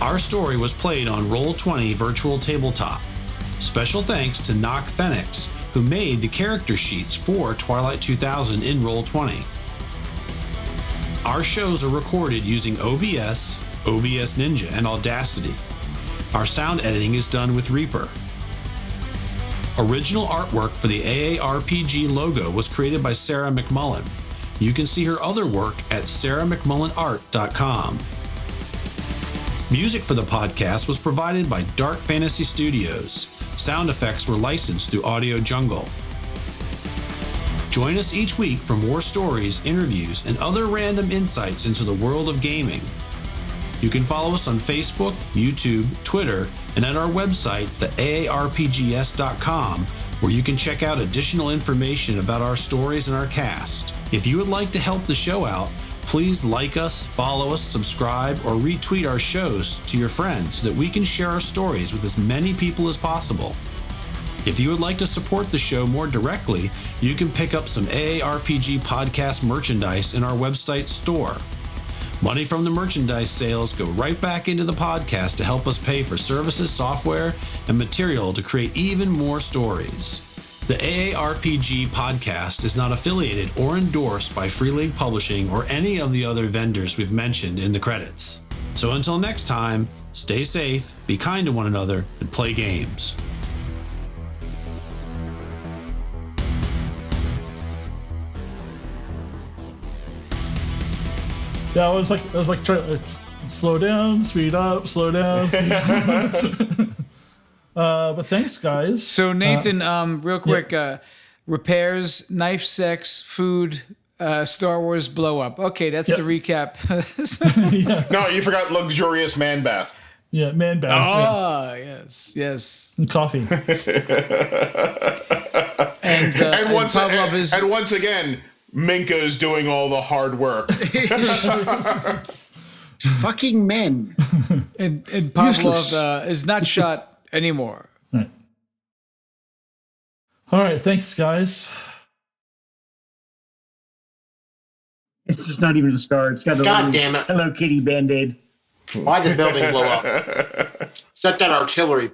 Our story was played on Roll20 Virtual Tabletop. Special thanks to Knock Phoenix, who made the character sheets for Twilight 2000 in Roll20. Our shows are recorded using OBS, OBS Ninja, and Audacity. Our sound editing is done with Reaper. Original artwork for the AARPG logo was created by Sarah McMullen. You can see her other work at sarahmcmullenart.com. Music for the podcast was provided by Dark Fantasy Studios. Sound effects were licensed through Audio Jungle. Join us each week for more stories, interviews, and other random insights into the world of gaming. You can follow us on Facebook, YouTube, Twitter, and at our website, theaarpgs.com, where you can check out additional information about our stories and our cast. If you would like to help the show out, please like us, follow us, subscribe, or retweet our shows to your friends so that we can share our stories with as many people as possible. If you would like to support the show more directly, you can pick up some AARPG podcast merchandise in our website store. Money from the merchandise sales go right back into the podcast to help us pay for services, software, and material to create even more stories. The AARPG podcast is not affiliated or endorsed by Free League Publishing or any of the other vendors we've mentioned in the credits. So until next time, stay safe, be kind to one another, and play games. Yeah, I was like trying slow down, speed up, slow down, speed up. But thanks, guys. So Nathan, real quick, repairs, knife, sex, food, Star Wars blow up. Okay, that's the recap. No, you forgot luxurious man bath. Yeah, man bath. Ah, yes. And coffee. And once again, Minka is doing all the hard work. Fucking men. And Pawlaw is not shot anymore. Right. All right, thanks, guys. It's just not even a scar. It's got a God little damn it. Hello Kitty Band-Aid. Why'd the building blow up? Set that artillery